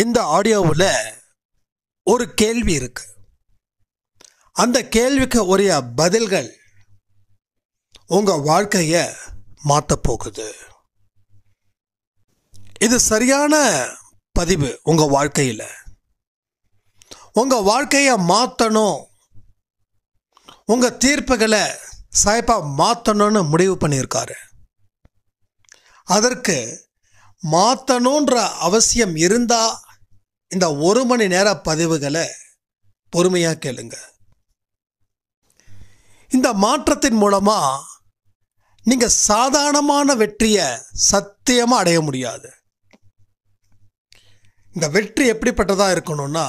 இந்த ஆடியோவில் ஒரு கேள்வி இருக்கு. அந்த கேள்விக்கு உரிய பதில்கள் உங்க வாழ்க்கையை மாற்ற போகுது. இது சரியான பதிவு. உங்க வாழ்க்கையில் உங்க வாழ்க்கையை மாற்றணும், உங்க தீர்ப்புகளை சாய்ப்பா மாற்றணும்னு முடிவு பண்ணியிருக்காரு. அதற்கு மாற்றணுன்ற அவசியம் இருந்தா இந்த 1 மணி நேர பதிவுகளை பொறுமையா கேளுங்க. இந்த மாற்றத்தின் மூலமா நீங்க சாதாரணமான வெற்றியை சத்தியமா அடைய முடியாது. இந்த வெற்றி எப்படிப்பட்டதா இருக்குன்னா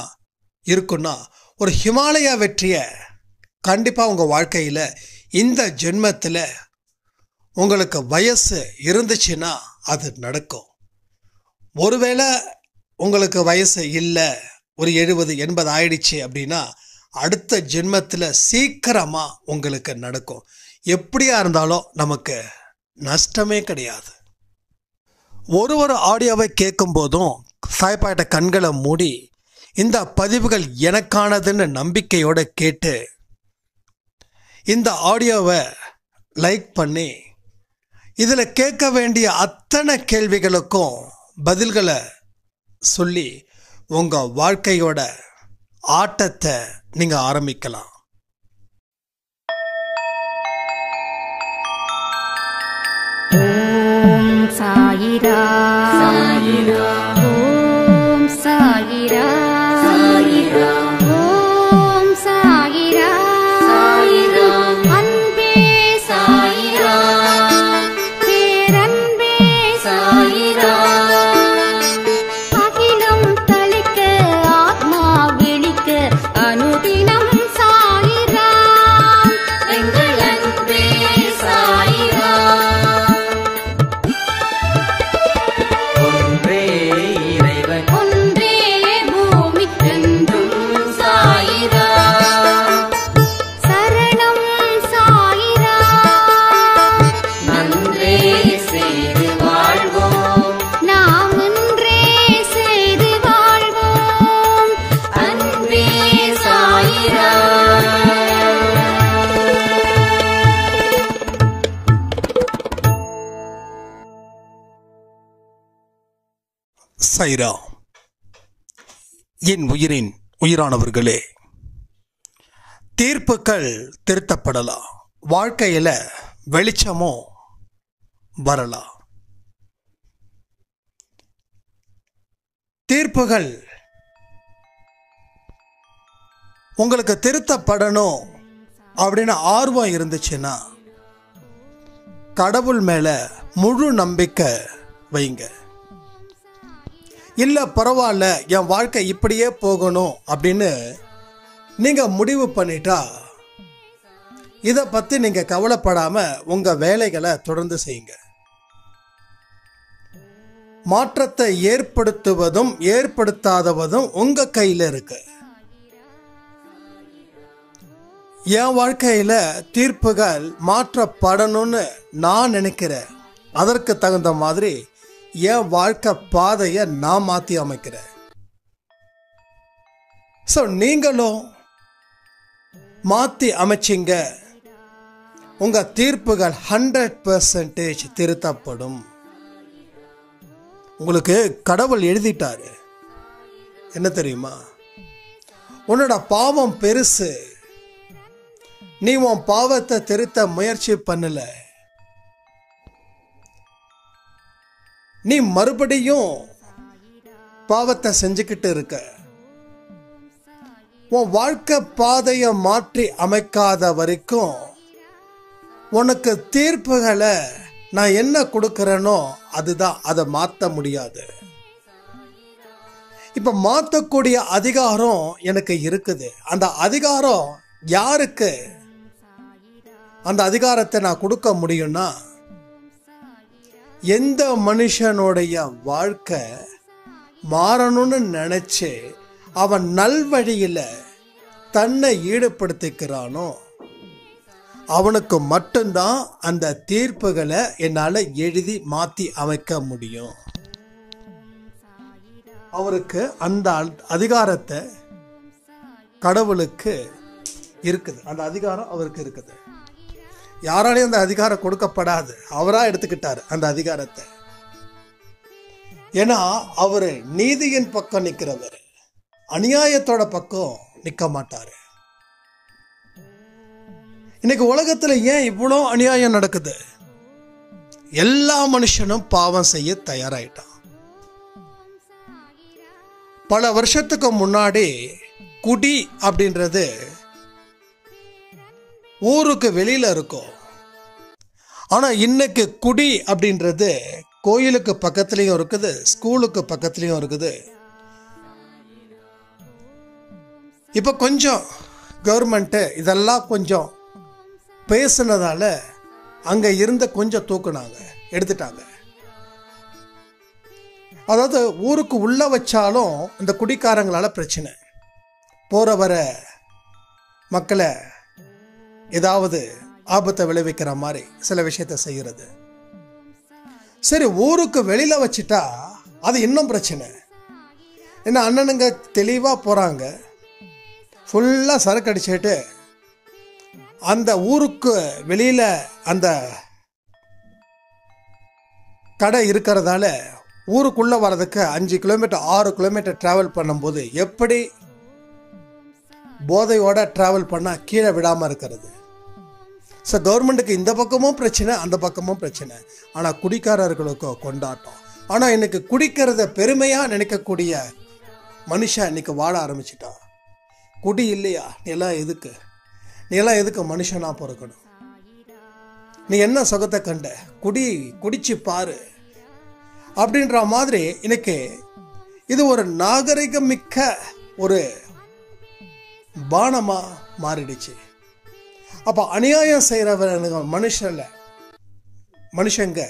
ஒரு ஹிமாலயா வெற்றியை கண்டிப்பா உங்க வாழ்க்கையில இந்த ஜென்மத்தில் உங்களுக்கு வயசு இருந்துச்சுன்னா அது நடக்கும். ஒருவேளை உங்களுக்கு வயசு இல்லை, ஒரு 70-80 ஆயிடுச்சு அப்படின்னா அடுத்த ஜென்மத்தில் சீக்கிரமா உங்களுக்கு நடக்கும். எப்படியா இருந்தாலும் நமக்கு நஷ்டமே கிடையாது. ஒரு ஆடியோவை கேட்கும் போதும் சாய்பாட்ட கண்களை மூடி இந்த பதிவுகள் எனக்கானதுன்னு நம்பிக்கையோட கேட்டு இந்த ஆடியோவை லைக் பண்ணி இதில் கேட்க வேண்டிய அத்தனை கேள்விகளுக்கும் பதில்களை சொல்லி உங்க வாழ்க்கையோட ஆட்டத்தை நீங்க ஆரம்பிக்கலாம். ஓம் சாயிரா சாயிரா, ஓம் சாயிரா சாயிரா, ஓம் சாயிரா சாயிரா, அன்பே சாயிரா, பேரன்பே சாயிரா, அகிலம் தளிக்க ஆத்மா விழிக்க அனுதினம் சாயிரா, எங்கள் அன்பே சாயிரா. ஒன்றே இறைவன், ஒன்றே பூமிக்கென்றும் சாயிரா, சரணம் சாயிரா, நன்றே செய்து வாழ்வோம், நாம் ஒன்றே செய்து வாழ்வோம், அன்பே சாயிரா. சைரா. என் உயிரின் உயிரானவர்களே, தீர்ப்புகள் திருத்தப்படலாம், வாழ்க்கையில வெளிச்சமும் வரலாம். தீர்ப்புகள் உங்களுக்கு திருத்தப்படணும் அப்படின்னு ஆர்வம் இருந்துச்சுன்னா கடவுள் மேல முழு நம்பிக்கை வைங்க. இல்லை பரவாயில்ல, என் வாழ்க்கை இப்படியே போகணும் அப்படின்னு நீங்கள் முடிவு பண்ணிட்டா இதை பற்றி நீங்கள் கவலைப்படாமல் உங்கள் வேலைகளை தொடர்ந்து செய்யுங்க. மாற்றத்தை ஏற்படுத்துவதும் ஏற்படுத்தாதவதும் உங்கள் கையில் இருக்கு. என் வாழ்க்கையில் தீர்ப்புகள் மாற்றப்படணும்னு நான் நினைக்கிறேன். அதற்கு தகுந்த மாதிரி என் வாழ்க்கை பாதையை நான் மாற்றி அமைக்கிறேன். ஸோ நீங்களும் மாற்றி அமைச்சிங்க, உங்கள் தீர்ப்புகள் 100% திருத்தப்படும். உங்களுக்கு கடவுள் எழுதிட்டாரு. என்ன தெரியுமா? உன்னோட பாவம் பெருசு, நீ உன் பாவத்தை திருத்த முயற்சி பண்ணல, நீ மறுபடியும் பாவத்தை செஞ்சுக்கிட்டு இருக்க. உன் வாழ்க்கை பாதையை மாற்றி அமைக்காத வரைக்கும் உனக்கு தீர்ப்புகளை நான் என்ன கொடுக்கிறேனோ அதுதான், அதை மாற்ற முடியாது. இப்ப மாற்றக்கூடிய அதிகாரம் எனக்கு இருக்குது. அந்த அதிகாரம் யாருக்கு அந்த அதிகாரத்தை நான் கொடுக்க முடியும்னா, எந்த மனுஷனுடைய வாழ்க்கை மாறணும்னு நினைச்சு அவன் நல்வழியில தன்னை ஈடுபடுத்திக்கிறானோ அவனுக்கு மட்டும்தான் அந்த தீர்ப்புகளை என்னால் எழுதி மாற்றி அமைக்க முடியும். அவருக்கு அந்த அதிகாரத்தை கடவுளுக்கு இருக்குது. அந்த அதிகாரம் அவருக்கு இருக்குது. யாராலையும் அந்த அதிகாரம் கொடுக்கப்படாது. அவரா எடுத்துக்கிட்டாரு அந்த அதிகாரத்தை. ஏன்னா அவரு நீதியின் பக்கம் நிற்கிறவர், அநியாயத்தோட பக்கம் நிற்க மாட்டாரு. இன்னைக்கு உலகத்துல ஏன் இவ்வளோ அநியாயம் நடக்குது? எல்லா மனுஷனும் பாவம் செய்ய தயாராயிட்டான். பல வருஷத்துக்கு முன்னாடி குடி அப்படின்றது ஊருக்கு வெளியில இருக்கும். ஆனா இன்னைக்கு குடி அப்படின்றது கோயிலுக்கு பக்கத்துலயும் இருக்குது, ஸ்கூலுக்கு பக்கத்துலயும் இருக்குது. இப்ப கொஞ்சம் கவர்மெண்ட் இதெல்லாம் கொஞ்சம் பேசுனதால அங்க இருந்த கொஞ்சம் தூக்குனாங்க, எடுத்துட்டாங்க. அதாவது ஊருக்கு உள்ள வச்சாலும் இந்த குடிக்காரங்களால பிரச்சனை, போற வர மக்களை ஏதாவது ஆபத்தை விளைவிக்கிற மாதிரி சில விஷயத்த செய்யறது. சரி, ஊருக்கு வெளியில வச்சுட்டா அது இன்னும் பிரச்சனை. ஏன்னா அண்ணனுங்க தெளிவா போறாங்க, ஃபுல்லா சரக்கு அடிச்சுட்டு அந்த ஊருக்கு வெளியில அந்த கடை இருக்கிறதால ஊருக்குள்ள வர்றதுக்கு 5 கிலோமீட்டர் 6 கிலோமீட்டர் டிராவல் பண்ணும்போது எப்படி போதையோட டிராவல் பண்ணா கீழே விடாம இருக்கிறது. ஸோ கவர்மெண்ட்டுக்கு இந்த பக்கமும் பிரச்சனை, அந்த பக்கமும் பிரச்சனை. ஆனால் குடிக்காரர்களுக்கு கொண்டாட்டம். ஆனால் இன்னைக்கு குடிக்கிறத பெருமையாக நினைக்கக்கூடிய மனுஷன் இன்னைக்கு வாழ ஆரம்பிச்சிட்டான். குடி இல்லையா, நீ எல்லாம் எதுக்கு மனுஷனா பிறக்கணும்? நீ என்ன சுகத்தை கண்ட? குடிச்சு பாரு அப்படின்ற மாதிரி இன்னைக்கு இது ஒரு நாகரிகம் மிக்க ஒரு பானமா மாறிடுச்சு. அப்ப அநியாயம் செய்யறவங்க மனுஷங்க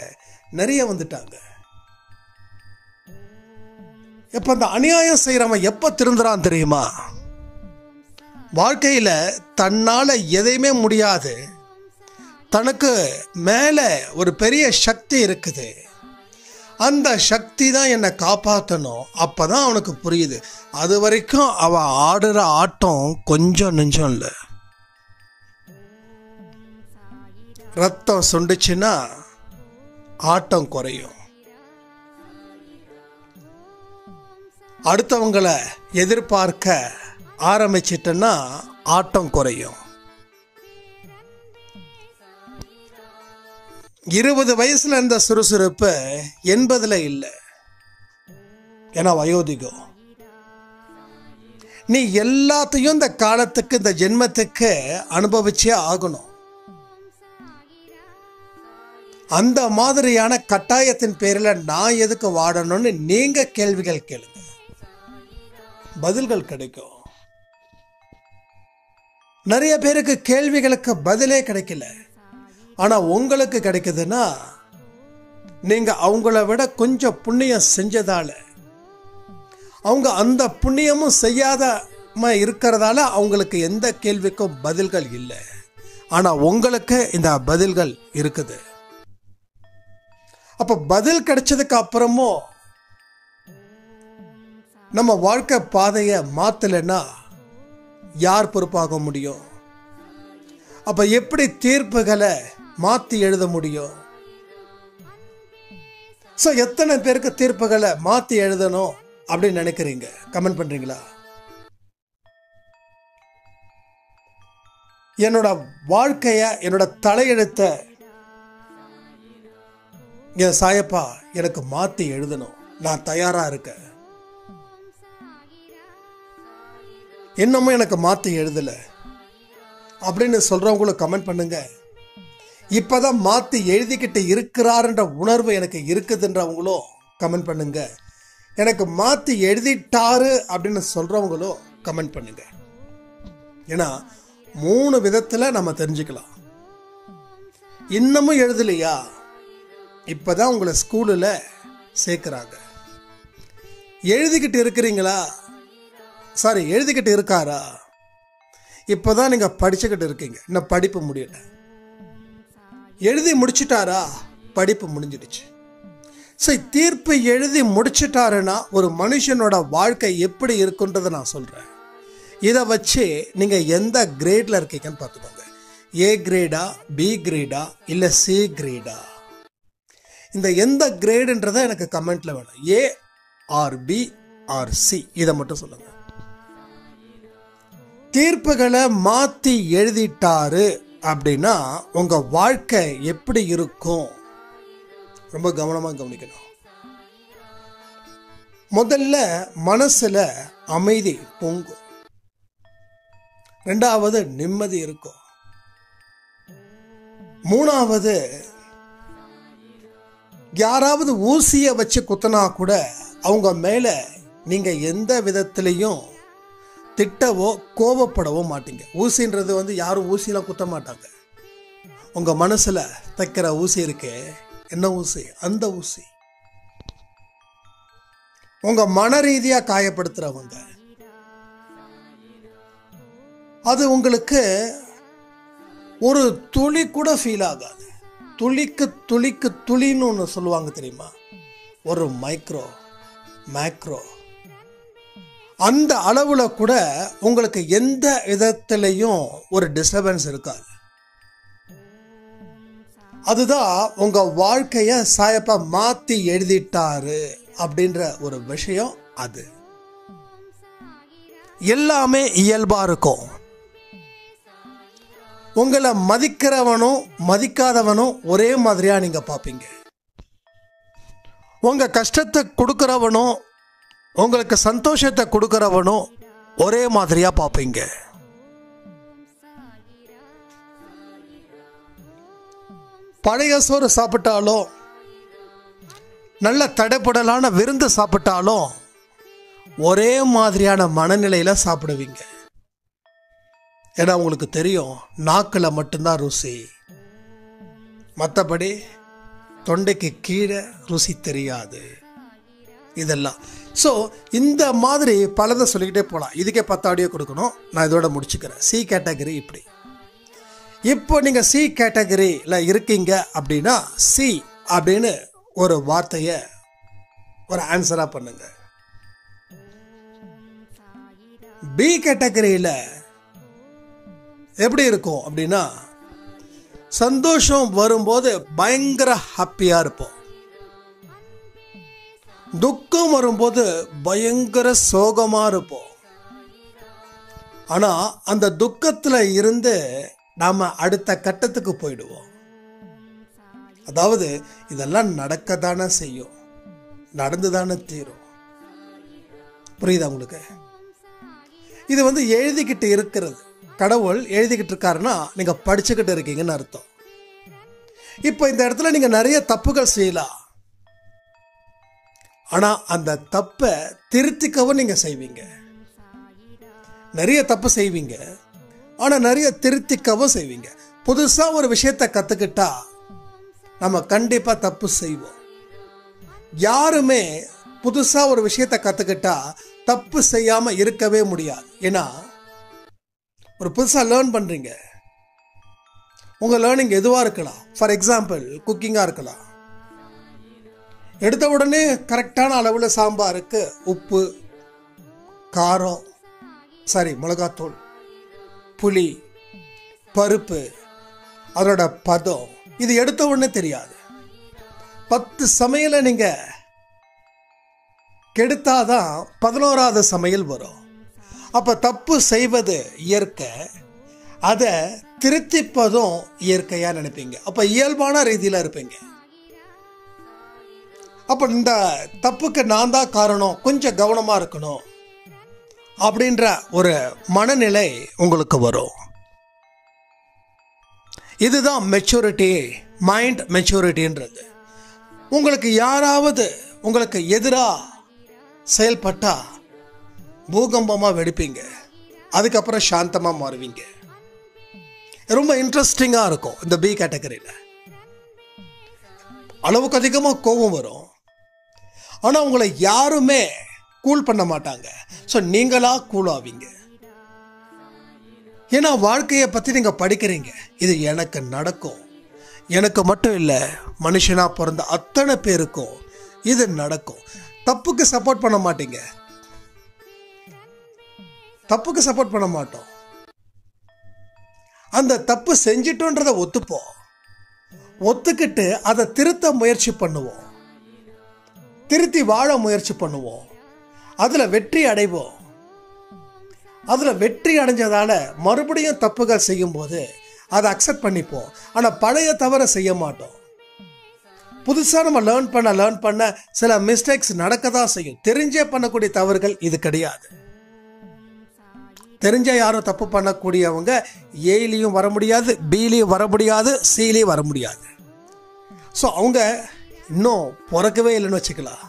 நிறைய வந்துட்டாங்க. இப்ப அந்த அநியாயம் செய்யறவன் எப்ப திருந்துறான் தெரியுமா? வாழ்க்கையில தன்னால எதையுமே முடியாது, தனக்கு மேல ஒரு பெரிய சக்தி இருக்குது, அந்த சக்தி தான் என்னை காப்பாற்றணும். அப்பதான் அவனுக்கு புரியுது. அது வரைக்கும் அவன் ஆடுற ஆட்டம் கொஞ்சம் நெஞ்சம் இல்லை. ரத்தம் சுண்டுச்சுன்னா ஆட்டம் குறையும். அடுத்தவங்களை எதிர்பார்க்க ஆரம்பிச்சிட்டன்னா ஆட்டம் குறையும். 20 வயசுல இருந்த சுறுசுறுப்பு 80ல இல்லை. ஏன்னா வயோதிகம். நீ எல்லாத்தையும் இந்த காலத்துக்கு, இந்த ஜென்மத்துக்கு அனுபவிச்சே ஆகணும். அந்த மாதிரியான கட்டாயத்தின் பேரில் நான் எதுக்கு வாடணும்னு நீங்க கேள்விகள் கேளுங்க, பதில்கள் கிடைக்கும். நிறைய பேருக்கு கேள்விகளுக்கு பதிலே கிடைக்கல. ஆனா உங்களுக்கு கிடைக்குதுன்னா நீங்க அவங்கள விட கொஞ்சம் புண்ணியம் செஞ்சதால, அவங்க அந்த புண்ணியமும் செய்யாத இருக்கிறதால அவங்களுக்கு எந்த கேள்விக்கும் பதில்கள் இல்லை. ஆனா உங்களுக்கு இந்த பதில்கள் இருக்குது. அப்ப பதில் கிடைச்சதுக்கு அப்புறமும் நம்ம வாழ்க்கை பாதையை மாத்தலைன்னா யார் பொறுப்பாக முடியும்? அப்ப எப்படி தீர்ப்புகளை மாத்தி எழுத முடியும்? சோ எத்தனை பேருக்கு தீர்ப்புகளை மாத்தி எழுதணும் அப்படின்னு நினைக்கிறீங்க? கமெண்ட் பண்றீங்களா? என்னோட வாழ்க்கைய, என்னோட தலையெழுத்த என் சாயப்பா எனக்கு மாத்தி எழுதணும், நான் தயாரா இருக்கேன். இன்னமும் எனக்கு மாத்தி எழுதல அப்படின்னு சொல்றவங்களும் கமெண்ட் பண்ணுங்க. இப்பதான் மாத்தி எழுதிக்கிட்டு இருக்கிறாருன்ற உணர்வு எனக்கு இருக்குதுன்றவங்களும் கமெண்ட் பண்ணுங்க. எனக்கு மாத்தி எழுதிட்டாரு அப்படின்னு சொல்றவங்களும் கமெண்ட் பண்ணுங்க. ஏன்னா 3 விதத்துல நம்ம தெரிஞ்சுக்கலாம். இன்னமும் எழுதலையா? இப்பதான் உங்களை ஸ்கூல்ல சேர்க்கிறாங்க. எழுதிக்கிட்டு இருக்கிறீங்களா? சாரி, எழுதிக்கிட்டு இருக்காரா? இப்பதான் நீங்க படிச்சுக்கிட்டு இருக்கீங்க, இன்னும் படிப்பு முடியல. எழுதி முடிச்சுட்டாரா? படிப்பு முடிஞ்சிடுச்சு. சரி, தீர்ப்பு எழுதி முடிச்சிட்டாருன்னா ஒரு மனுஷனோட வாழ்க்கை எப்படி இருக்குன்றதை நான் சொல்கிறேன். இதை வச்சு நீங்கள் எந்த கிரேடில் இருக்கீங்கன்னு பார்த்துக்கோங்க. ஏ கிரேடா, பி கிரேடா, இல்லை சி கிரேடா? இந்த எந்த கிரேடுன்றதை எனக்கு கமெண்ட்டில் வேணும். A or B or C, இதை மட்டும் சொல்லுங்கள். தீர்ப்புகளை மாற்றி எழுதிட்டாரு அப்படின்னா உங்கள் வாழ்க்கை எப்படி இருக்கும்? ரொம்ப கவனமாக கவனிக்கணும். முதல்ல மனசில் அமைதி பொங்கும். ரெண்டாவது நிம்மதி இருக்கும். மூணாவது, யாராவது ஊசியை வச்சு குத்தினா கூட அவங்க மேலே நீங்கள் எந்த விதத்திலையும் திட்டவோ கோபப்படவோ மாட்டீங்க. ஊசின்றது யாரும் ஊசியெல்லாம் குத்த மாட்டாங்க. உங்கள் மனசில் தைக்கிற ஊசி இருக்கு, என்ன ஊசி? அந்த ஊசி. உங்கள் மன ரீதியாக காயப்படுத்துகிறவங்க, அது உங்களுக்கு ஒரு துளி கூட ஃபீல் ஆகாது. துளிக்கு துளிக்கு துளின்னு ஒன்று சொல்லுவாங்க தெரியுமா? ஒரு மைக்ரோ மேக்ரோ, அந்த அளவில் கூட உங்களுக்கு எந்த விதத்திலையும் ஒரு டிஸ்டர்பன்ஸ் இருக்காது. அதுதான் உங்கள் வாழ்க்கையை சாயப்பா மாற்றி எழுதிட்டாரு அப்படின்ற ஒரு விஷயம். அது எல்லாமே இயல்பாக இருக்கும். உங்களை மதிக்கிறவனும் மதிக்காதவனும் ஒரே மாதிரியாக நீங்கள் பார்ப்பீங்க. உங்கள் கஷ்டத்தை கொடுக்குறவனும் உங்களுக்கு சந்தோஷத்தை கொடுக்குறவனும் ஒரே மாதிரியாக பார்ப்பீங்க. பழைய சோறு சாப்பிட்டாலும், நல்ல தடைப்படலான விருந்து சாப்பிட்டாலும் ஒரே மாதிரியான மனநிலையில் சாப்பிடுவீங்க. ஏன்னா உங்களுக்கு தெரியும், நாக்கில் மட்டும்தான் ருசி, மற்றபடி தொண்டைக்கு கீழே ருசி தெரியாது. இதெல்லாம் ஸோ இந்த மாதிரி பலதை சொல்லிக்கிட்டே போகலாம். இதுக்கே 10 ஆடியோ கொடுக்கணும். நான் இதோட முடிச்சுக்கிறேன். சி கேட்டகரி இப்படி. இப்போ நீங்கள் சி கேட்டகரியில் இருக்கீங்க அப்படின்னா சி அப்படின்னு ஒரு வார்த்தையை ஒரு ஆன்சராக பண்ணுங்க. பி கேட்டகரியில் எப்படி இருக்கும் அப்படின்னா, சந்தோஷம் வரும்போது பயங்கர ஹாப்பியாக இருப்போம். துக்கம் வரும்போது பயங்கர சோகமாக இருப்போம். ஆனால் அந்த துக்கத்தில் இருந்து நாம் அடுத்த கட்டத்துக்கு போயிடுவோம். அதாவது இதெல்லாம் நடக்க தானே செய்யும், நடந்து தானே தீரும். புரியுதா உங்களுக்கு? இது எழுதிக்கிட்டு இருக்கிறது. கடவுள் எழுதிக்கிட்டு இருக்காருன்னா நீங்கள் படிச்சுக்கிட்டு இருக்கீங்கன்னு அர்த்தம். இப்போ இந்த இடத்துல நீங்கள் நிறைய தப்புகள் செய்யலாம். ஆனால் அந்த தப்பை திருத்திக்கவும் நீங்கள் செய்வீங்க. நிறைய தப்பு செய்வீங்க, ஆனால் நிறைய திருத்திக்கவும் செய்வீங்க. புதுசாக ஒரு விஷயத்தை கற்றுக்கிட்டா நம்ம கண்டிப்பாக தப்பு செய்வோம். யாருமே புதுசாக ஒரு விஷயத்தை கற்றுக்கிட்டா தப்பு செய்யாமல் இருக்கவே முடியாது. ஏன்னா ஒரு புதுசாக லேர்ன் பண்ணுறீங்க. உங்கள் லேர்னிங் எதுவாக இருக்கலாம். ஃபார் எக்ஸாம்பிள் குக்கிங்காக இருக்கலாம். எடுத்த உடனே கரெக்டான அளவில் சாம்பாருக்கு உப்பு, காரம், மிளகாத்தூள், புளி, பருப்பு, அதோட பதம், இது எடுத்த உடனே தெரியாது. 10 சமையலை நீங்கள் கெடுத்தாதான் 11வது சமையல் வரும். அப்போ தப்பு செய்வது இயற்கை, அதை திருத்திப்பதும் இயற்கையாக நினைப்பீங்க. அப்போ இயல்பான ரீதியில் இருப்பீங்க. அப்போ இந்த தப்புக்கு நான் தான் காரணம், கொஞ்சம் கவனமாக இருக்கணும் அப்படின்ற ஒரு மனநிலை உங்களுக்கு வரும். இதுதான் மெச்சூரிட்டி, மைண்ட் மெச்சூரிட்டின்றது. உங்களுக்கு யாராவது உங்களுக்கு எதிராக செயல்பட்டா பூகம்பமாக வெடிப்பீங்க, அதுக்கப்புறம் சாந்தமாக மாறுவீங்க. ரொம்ப இன்ட்ரெஸ்டிங்காக இருக்கும். இந்த பி கேட்டகரியில் அளவுக்கு அதிகமாக கோபம் வரும், ஆனால் உங்களை யாருமே கூல் பண்ண மாட்டாங்க. ஸோ நீங்களாக கூல் ஆவீங்க. ஏன்னா வாழ்க்கையை பற்றி நீங்கள் படிக்கிறீங்க. இது எனக்கு நடக்கும், எனக்கு மட்டும் இல்லை, மனுஷனாக பிறந்த அத்தனை பேருக்கும் இது நடக்கும். தப்புக்கு சப்போர்ட் பண்ண மாட்டீங்க, தப்புக்கு சப்போர்ட் பண்ண மாட்டோம். அந்த தப்பு செஞ்சிட்டோன்றதை ஒத்துப்போம், ஒத்துக்கிட்டு அதை திருத்த முயற்சி பண்ணுவோம், திருத்தி வாழ முயற்சி பண்ணுவோம், அதில் வெற்றி அடைவோம். அதில் வெற்றி அடைஞ்சதால மறுபடியும் தப்புகள் செய்யும்போது அதை அக்செப்ட் பண்ணிப்போம். ஆனால் பழைய தவறை செய்ய மாட்டோம். புதுசாக நம்ம லேர்ன் பண்ண சில மிஸ்டேக்ஸ் நடக்க தான் செய்யும். தெரிஞ்சே பண்ணக்கூடிய தவறுகள் இது கிடையாது. தெரிஞ்ச யாரும் தப்பு பண்ணக்கூடியவங்க ஏலையும் வர முடியாது, பிலையும் வர முடியாது, சிலையும் வர முடியாது. ஸோ அவங்க இன்னும் பிறக்கவே இல்லைன்னு வச்சுக்கலாம்.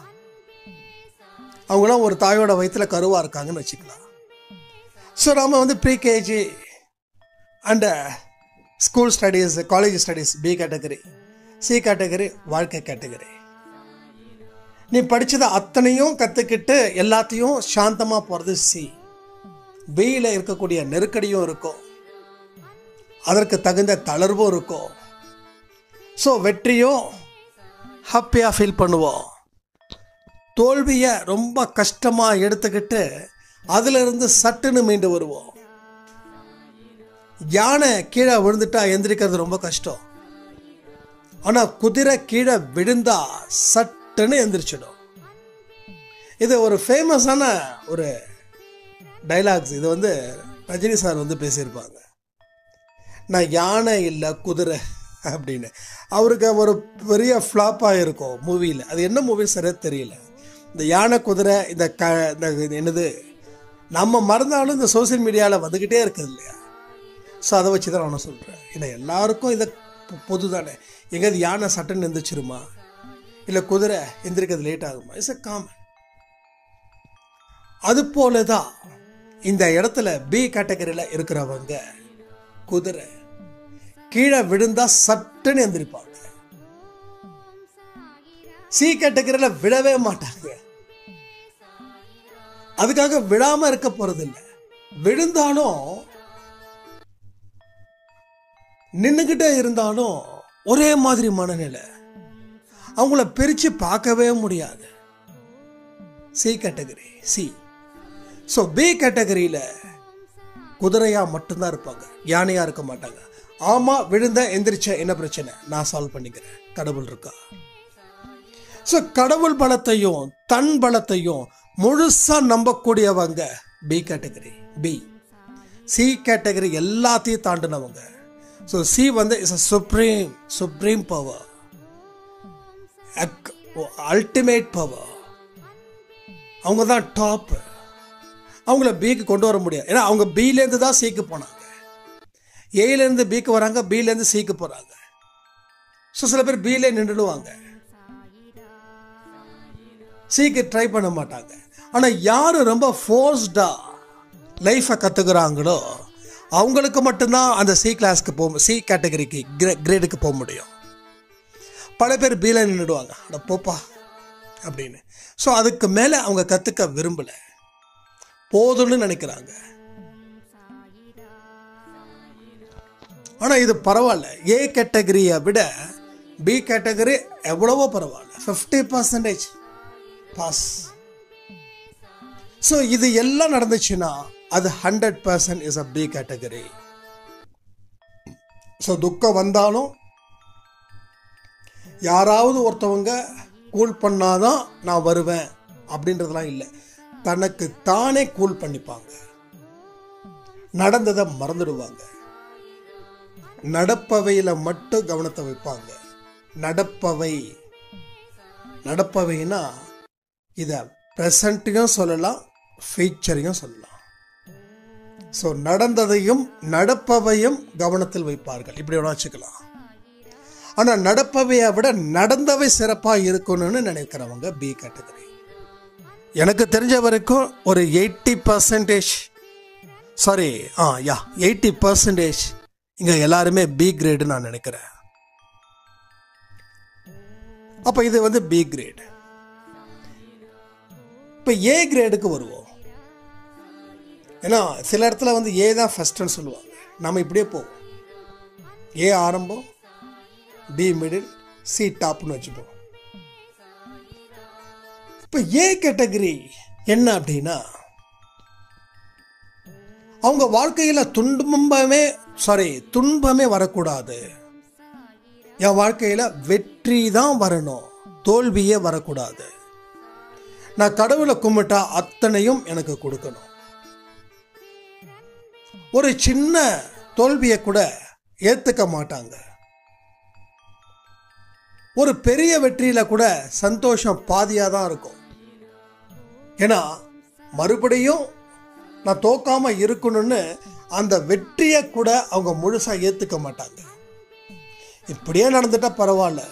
அவங்களாம் ஒரு தாயோட வயிற்றில் கருவாக இருக்காங்கன்னு வச்சுக்கலாம். ஸோ நம்ம வந்து pre KG and school studies, college studies B category, C category வாழ்க்கை கேட்டகரி. நீ படித்ததை அத்தனையும் கற்றுக்கிட்டு எல்லாத்தையும் சாந்தமாக போகிறது சி. பியில் இருக்கக்கூடிய நெருக்கடியும் இருக்கும், அதற்கு தகுந்த தளர்வும் இருக்கும். ஸோ வெற்றியும் ஹாப்பியாக ஃபீல் பண்ணுவோம், தோல்வியை ரொம்ப கஷ்டமாக எடுத்துக்கிட்டு அதிலிருந்து சட்டுன்னு மீண்டு வருவோம். யானை கீழே விழுந்துட்டா எந்திரிக்கிறது ரொம்ப கஷ்டம், ஆனால் குதிரை கீழே விழுந்தா சட்டுன்னு எந்திரிச்சிடும். இது ஒரு ஃபேமஸான ஒரு டைலாக்ஸ். இது வந்து ரஜினி சார் வந்து பேசியிருப்பாங்க. நான் யானை இல்லை குதிரை அப்படின்னு. அவருக்கு ஒரு பெரிய ஃப்ளாப்பாக இருக்கும் மூவியில். அது என்ன மூவி சரியாக தெரியல. இந்த யானை குதிரை இந்த என்னது நம்ம மறந்தாலும் இந்த சோசியல் மீடியாவில் வந்துக்கிட்டே இருக்குது இல்லையா? ஸோ அதை வச்சு தான் நான் சொல்கிறேன். ஏன்னா எல்லாருக்கும் இதை பொது தானே. எங்கேயாவது யானை சட்டன் எந்திரிச்சிருமா, இல்லை குதிரை எந்திரிக்கிறது லேட் ஆகுமா? It's a common. அது போல தான் இந்த இடத்துல பி கேட்டகரியில் இருக்கிறவங்க குதிரை கீழே விழுந்தா சட்டுன்னு எந்திரிப்பாங்க. சி கேட்டகரியில் விழவே மாட்டாங்க. அதுக்காக விழாம இருக்க போறது இல்லை. விழுந்தாலும் நின்னுகிட்டே இருந்தாலும் ஒரே மாதிரி மனநிலை, அவங்கள பிரிச்சு பார்க்கவே முடியாது. C category C. So B கேட்டகரியில குதிரையா மட்டும்தான் இருப்பாங்க, யானையா இருக்க மாட்டாங்க. ஆமா விழுந்த எந்திரிச்ச என்ன பிரச்சனை, நான் சால்வ் பண்ணிக்கிறேன், கடவுள் இருக்கா. ஸோ கடவுள் பலத்தையும் தன் பலத்தையும் முழுசா நம்பக்கூடியவங்க B category B. C category எல்லாத்தையும் தாண்டினவங்க. ஸோ சி வந்து is a supreme power, ultimate power. அவங்க தான் டாப். அவங்கள பிக்கு கொண்டு வர முடியாது. ஏன்னா அவங்க பிலேருந்து தான் சிக்கு போனாங்க, ஏலேருந்து பிக்கு வராங்க, பிலேருந்து சிக்கு போகிறாங்க. ஸோ சில பேர் பிலே நின்றுடுவாங்க, சிக்கு ட்ரை பண்ண மாட்டாங்க. ஆனால் யார் ரொம்ப ஃபோர்ஸ்டாக லைஃப்பை கற்றுக்குறாங்களோ அவங்களுக்கு மட்டும்தான் அந்த சி கிளாஸ்க்கு சி கேட்டகரிக்கு கிரேடுக்கு போக முடியும். பல பேர் பியில் நின்றுடுவாங்க, அட போப்பா அப்படின்னு. ஸோ அதுக்கு மேலே அவங்க கற்றுக்க விரும்பலை, போதும்னு நினைக்கிறாங்க. ஆனால் இது பரவாயில்ல. ஏ கேட்டகரியை விட பி கேட்டகரி எவ்வளவோ பரவாயில்ல, 50% பாஸ். ஸோ இது எல்லாம் நடந்துச்சுன்னா அது 100% is a B category. So துக்கம் வந்தாலும் யாராவது ஒருத்தவங்க கூல் பண்ணாதான் நான் வருவேன் அப்படின்றதுலாம் இல்லை. தனக்கு தானே கூல் பண்ணிப்பாங்க, நடந்ததை மறந்துடுவாங்க, நடப்பவையில் மட்டும் கவனத்தை வைப்பாங்க. நடப்பவைன்னா இதை ப்ரெசண்ட்டையும் சொல்லலாம், ஃபியூச்சரையும் சொல்லலாம். ஸோ நடந்ததையும் நடப்பவையும் கவனத்தில் வைப்பார்கள், இப்படி வேணா வச்சுக்கலாம். ஆனால் நடப்பவையை விட நடந்தவை சிறப்பாக இருக்கணும்னு நினைக்கிறவங்க பி கேட்டகரி. எனக்கு தெரிஞ்ச வரைக்கும் ஒரு 80% இங்கே எல்லாருமே பி கிரேடு நான் நினைக்கிறேன். அப்போ இது வந்து பி கிரேடு. இப்போ ஏ கிரேடுக்கு வருவோம். ஏன்னா சில இடத்துல வந்து ஏ தான் ஃபஸ்ட்டுன்னு சொல்லுவாங்க. நம்ம இப்படியே போவோம், ஏ ஆரம்பம், பி மிடில், சி டாப்னு வச்சுப்போம். இப்போ ஏ கேட்டகரி என்ன அப்படின்னா, அவங்க வாழ்க்கையில் துன்பமே வரக்கூடாது. என் வாழ்க்கையில் வெற்றி தான் வரணும், தோல்வியே வரக்கூடாது. நான் கடவுளை கும்பிட்டா அத்தனையும் எனக்கு கொடுக்கணும். ஒரு சின்ன தோல்வியை கூட ஏத்துக்க மாட்டாங்க. ஒரு பெரிய வெற்றியில கூட சந்தோஷம் பாதியா தான் இருக்கும். ஏன்னா மறுபடியும் நான் தோக்காம இருக்கணும்னு அந்த வெற்றியை கூட அவங்க முழுசா ஏத்துக்க மாட்டாங்க. இப்படியே நடந்துட்டா பரவாயில்ல,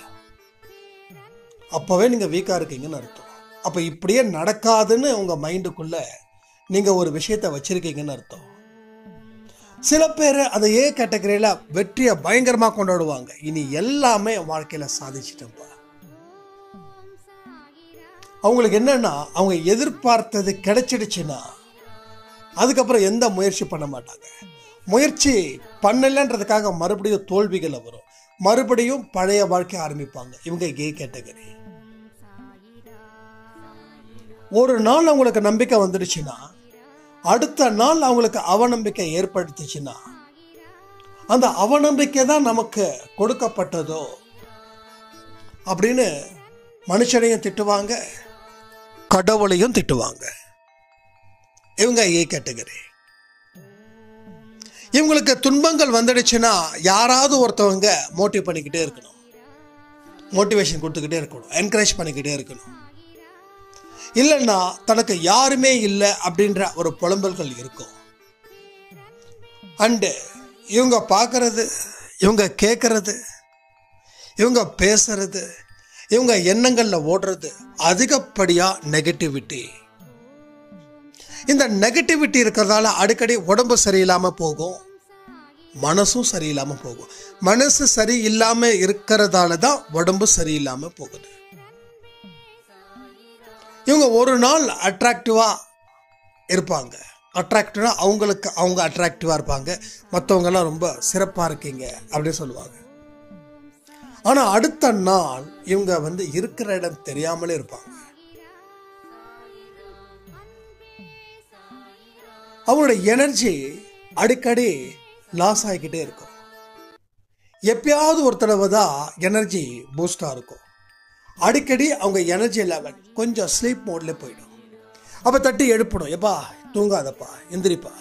அப்பவே நீங்க வீக்கா இருக்கீங்கன்னு அர்த்தம். அப்ப இப்படியே நடக்காதுன்னு உங்க மைண்டுக்குள்ள நீங்க ஒரு விஷயத்த வச்சிருக்கீங்கன்னு அர்த்தம். சில பேர் அந்த ஏ கேட்டகரியில வெற்றியை பயங்கரமா கொண்டாடுவாங்க. இனி எல்லாமே வாழ்க்கையில சாதிச்சிட்டப்பா. அவங்களுக்கு என்னன்னா, அவங்க எதிர்பார்த்தது கிடைச்சிடுச்சுன்னா அதுக்கப்புறம் எந்த முயற்சி பண்ண மாட்டாங்க. முயற்சி பண்ணலன்றதுக்காக மறுபடியும் தோல்விகளை வரும், மறுபடியும் பழைய வாழ்க்கையை ஆரம்பிப்பாங்க. இவங்க ஏ கேட்டகரி. ஒரு நாள் அவங்களுக்கு நம்பிக்கை வந்துடுச்சுன்னா அடுத்த நாள் அவங்களுக்கு அவநம்பிக்கை ஏற்படுத்துச்சுன்னா அந்த அவநம்பிக்கை தான் நமக்கு கொடுக்கப்பட்டதோ அப்படின்னு மனுஷனையும் திட்டுவாங்க, கடவுளையும் திட்டுவாங்க. இவங்க ஏ கேட்டகரி. இவங்களுக்கு துன்பங்கள் வந்துடுச்சுன்னா யாராவது ஒருத்தவங்க மோட்டிவ் பண்ணிக்கிட்டே இருக்கணும், மோட்டிவேஷன் கொடுத்துக்கிட்டே இருக்கணும், என்கரேஜ் பண்ணிக்கிட்டே இருக்கணும். இல்லைன்னா தனக்கு யாருமே இல்லை அப்படின்ற ஒரு புலம்பல்கள் இருக்கும். அண்டு இவங்க பார்க்கறது, இவங்க கேட்கறது, இவங்க பேசுறது, இவங்க எண்ணங்களில் ஓடுறது அதிகப்படியா நெகட்டிவிட்டி. இந்த நெகட்டிவிட்டி இருக்கிறதால அடிக்கடி உடம்பு சரியில்லாம போகும், மனசும் சரியில்லாம போகும். மனசு சரியில்லாம இருக்கிறதால தான் உடம்பு சரியில்லாம போகுது. இவங்க ஒரு நாள் அட்ராக்டிவா இருப்பாங்க. அட்ராக்டிவ்னா அவங்களுக்கு அவங்க அட்ராக்டிவா இருப்பாங்க, மற்றவங்கெல்லாம் ரொம்ப சிறப்பா இருக்கீங்க அப்படின்னு சொல்லுவாங்க. ஆனா அடுத்த நாள் இவங்க இருக்கிற இடம் தெரியாமலே இருப்பாங்க. அவங்களோட எனர்ஜி அடிக்கடி லாஸ் ஆகிக்கிட்டே இருக்கும். எப்பயாவது ஒரு தடவை தான் எனர்ஜி பூஸ்டா இருக்கும். அடிக்கடி அவங்க எனர்ஜி லெவல் கொஞ்சம் ஸ்லீப் மோட்ல போயிடும். அப்ப தட்டி எழுப்பணும், எப்பா தூங்காதப்பா, எந்திரிப்பா.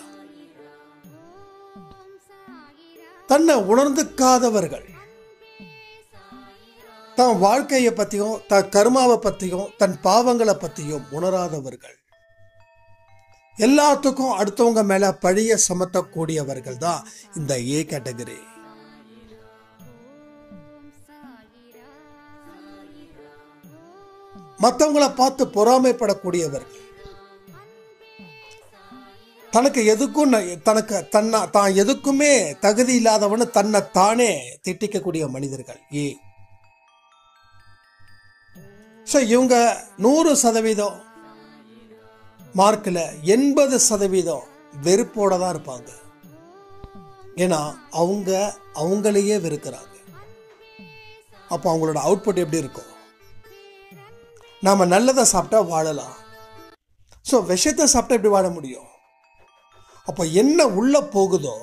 தன்னை உணர்ந்துக்காதவர்கள், தன் வாழ்க்கையை பத்தியும் தன் கர்மாவை பத்தியும் தன் பாவங்களை பத்தியும் உணராதவர்கள், எல்லாத்துக்கும் அடுத்தவங்க மேல பழிய சுமத்தக்கூடியவர்கள் தான் இந்த ஏ கேட்டகரி. மற்றவங்களை பார்த்து பொறாமைப்படக்கூடியவர்கள், தனக்கு எதுக்கும் தான் எதுக்குமே தகுதி இல்லாதவனு தன்னை தானே திட்டிக்கக்கூடிய மனிதர்கள் ஏ. இவங்க 100% மார்க்கில் 80% வெறுப்போட தான் இருப்பாங்க. ஏன்னா அவங்களையே வெறுக்கிறாங்க. அப்போ அவங்களோட அவுட்புட் எப்படி இருக்கும்? நாம நல்லதை சாப்பிட்டா வாழலாம், விஷத்தை சாப்பிட்டா எப்படி வாழ முடியும்? அப்போ என்ன உள்ள போகுதோ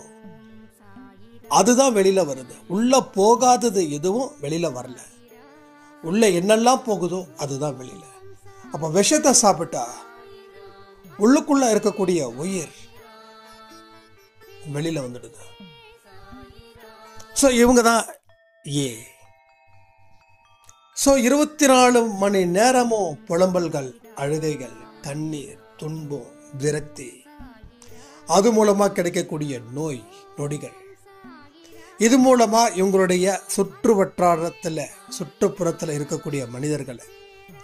அதுதான் வெளியில வருது. உள்ள போகாதது எதுவும் வெளியில வரல. உள்ள என்னெல்லாம் போகுதோ அதுதான் வெளியில. அப்போ விஷத்தை சாப்பிட்டா உள்ளுக்குள்ள இருக்கக்கூடிய உயிர் வெளியில வந்துடுது. இவங்க தான் ஏ. 24 மணி நேரமும் புலம்பல்கள், அழுகைகள், கண்ணீர், துன்பம், விரக்தி, அது மூலமா கிடைக்கக்கூடிய நோய் நொடிகள், இது மூலமா இவங்களுடைய சுற்றுப்புறத்தில் இருக்கக்கூடிய மனிதர்களை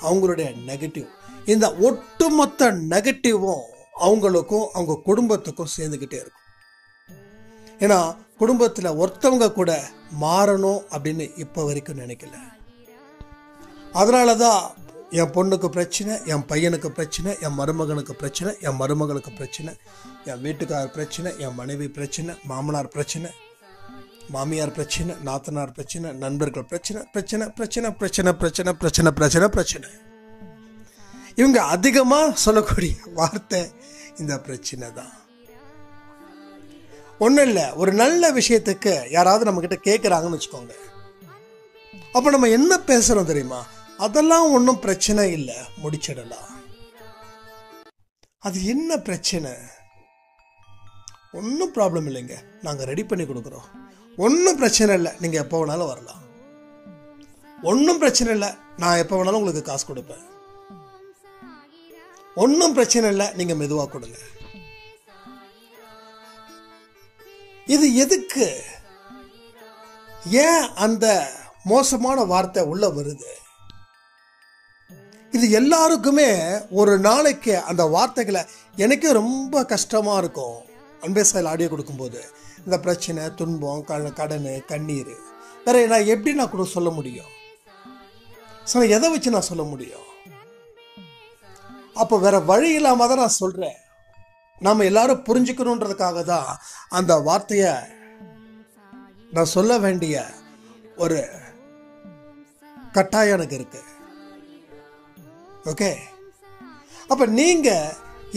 அவங்களுடைய நெகட்டிவ், இந்த ஒட்டுமொத்த நெகட்டிவும் அவங்களுக்கும் அவங்க குடும்பத்துக்கும் சேர்ந்துக்கிட்டே இருக்கும். ஏன்னா குடும்பத்தில் ஒருத்தவங்க கூட மாறணும் அப்படின்னு இப்போ வரைக்கும் நினைக்கல. அதனால தான் என் பொண்ணுக்கு பிரச்சனை, என் பையனுக்கு பிரச்சனை, என் மருமகனுக்கு பிரச்சனை, என் மருமகளுக்கு பிரச்சனை, என் வீட்டுக்காரர் பிரச்சனை, என் மனைவி பிரச்சனை, மாமனார் பிரச்சனை, மாமியார் பிரச்சனை, நாத்தனார் பிரச்சனை, நண்பர்கள் பிரச்சனை, பிரச்சனை பிரச்சனை பிரச்சனை பிரச்சனை பிரச்சனை பிரச்சனை பிரச்சனை. இவங்க அதிகமாக சொல்லக்கூடிய வார்த்தை இந்த பிரச்சனை தான். ஒன்றும் இல்லை, ஒரு நல்ல விஷயத்துக்கு யாராவது நம்மக்கிட்ட கேட்குறாங்கன்னு வச்சுக்கோங்க. அப்போ நம்ம என்ன பேசுகிறோம் தெரியுமா? அதெல்லாம் ஒன்றும் பிரச்சனை இல்லை, முடிச்சிடலாம். அது என்ன பிரச்சனை? ஒன்றும் ப்ராப்ளம் இல்லைங்க, நாங்கள் ரெடி பண்ணி கொடுக்குறோம். ஒன்றும் பிரச்சனை இல்லை, நீங்கள் எப்போ வேணாலும் வரலாம். ஒன்றும் பிரச்சனை இல்லை, நான் எப்போ வேணாலும் உங்களுக்கு காசு கொடுப்பேன். ஒன்றும் பிரச்சனை இல்லை, நீங்கள் மெதுவாக கொடுங்க. இது எதுக்கு? ஏன் அந்த மோசமான வார்த்தை உள்ள வருது? இது எல்லாருக்குமே ஒரு நாளைக்கு அந்த வார்த்தைகளை எனக்கு ரொம்ப கஷ்டமா இருக்கும். அன்பேசாயில் ஆடியோ கொடுக்கும்போது இந்த பிரச்சனை, துன்பம், கடன், கண்ணீர், வேற நான் எப்படி நான் கூட சொல்ல முடியும்? எதை வச்சு நான் சொல்ல முடியும்? அப்போ வேற வழி இல்லாம தான் நான் சொல்றேன். நாம எல்லாரும் புரிஞ்சுக்கணுன்றதுக்காக தான் அந்த வார்த்தையை நான் சொல்ல வேண்டிய ஒரு கட்டாயம் எனக்கு இருக்கு. ஓகே, அப்ப நீங்க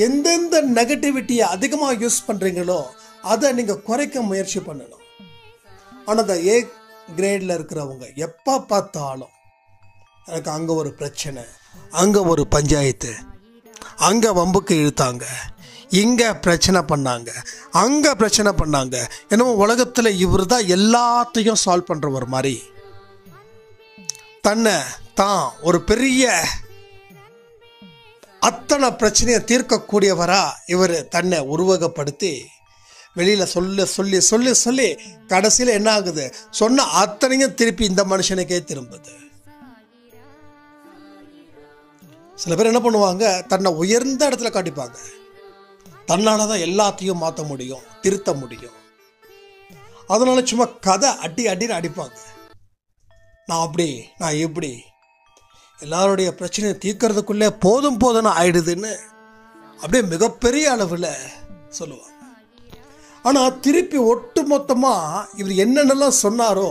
எந்தெந்த நெகட்டிவிட்டியை அதிகமாக யூஸ் பண்றீங்களோ அதை நீங்க குறைக்க முயற்சி பண்ணணும். ஆனா அந்த ஏ கிரேட்ல இருக்கிறவங்க எப்ப பார்த்தாலும் எனக்கு அங்க ஒரு பிரச்சனை, அங்க ஒரு பஞ்சாயத்து, அங்க வம்புக்கு இழுத்தாங்க, இங்க பிரச்சனை பண்ணாங்க, அங்க பிரச்சனை பண்ணாங்க, என்னமோ உலகத்துல இவர் தான் எல்லாத்தையும் சால்வ் பண்றவர் மாதிரி தன்னை தான் ஒரு பெரிய அத்தனை பிரச்சனையை தீர்க்கக்கூடியவரா இவர் தன்னை உருவகப்படுத்தி வெளியில சொல்லி சொல்லி சொல்லி சொல்லி கடைசியில் என்ன ஆகுது? சொன்ன அத்தனையும் திருப்பி இந்த மனுஷனுக்கே திரும்புது. சில பேர் என்ன பண்ணுவாங்க? தன்னை உயர்ந்த இடத்துல காட்டிப்பாங்க. தன்னாலதான் எல்லாத்தையும் மாற்ற முடியும், திருத்த முடியும். அதனால சும்மா கதை அடின்னு அடிப்பாங்க. நான் அப்படி, நான் இப்படி, எல்லாருடைய பிரச்சனையை தீர்க்கறதுக்குள்ளே போதும் போதும்னு ஆயிடுதுன்னு அப்படியே மிகப்பெரிய அளவில் சொல்லுவாங்க. ஆனால் திருப்பி ஒட்டு மொத்தமாக இவர் என்னென்னலாம் சொன்னாரோ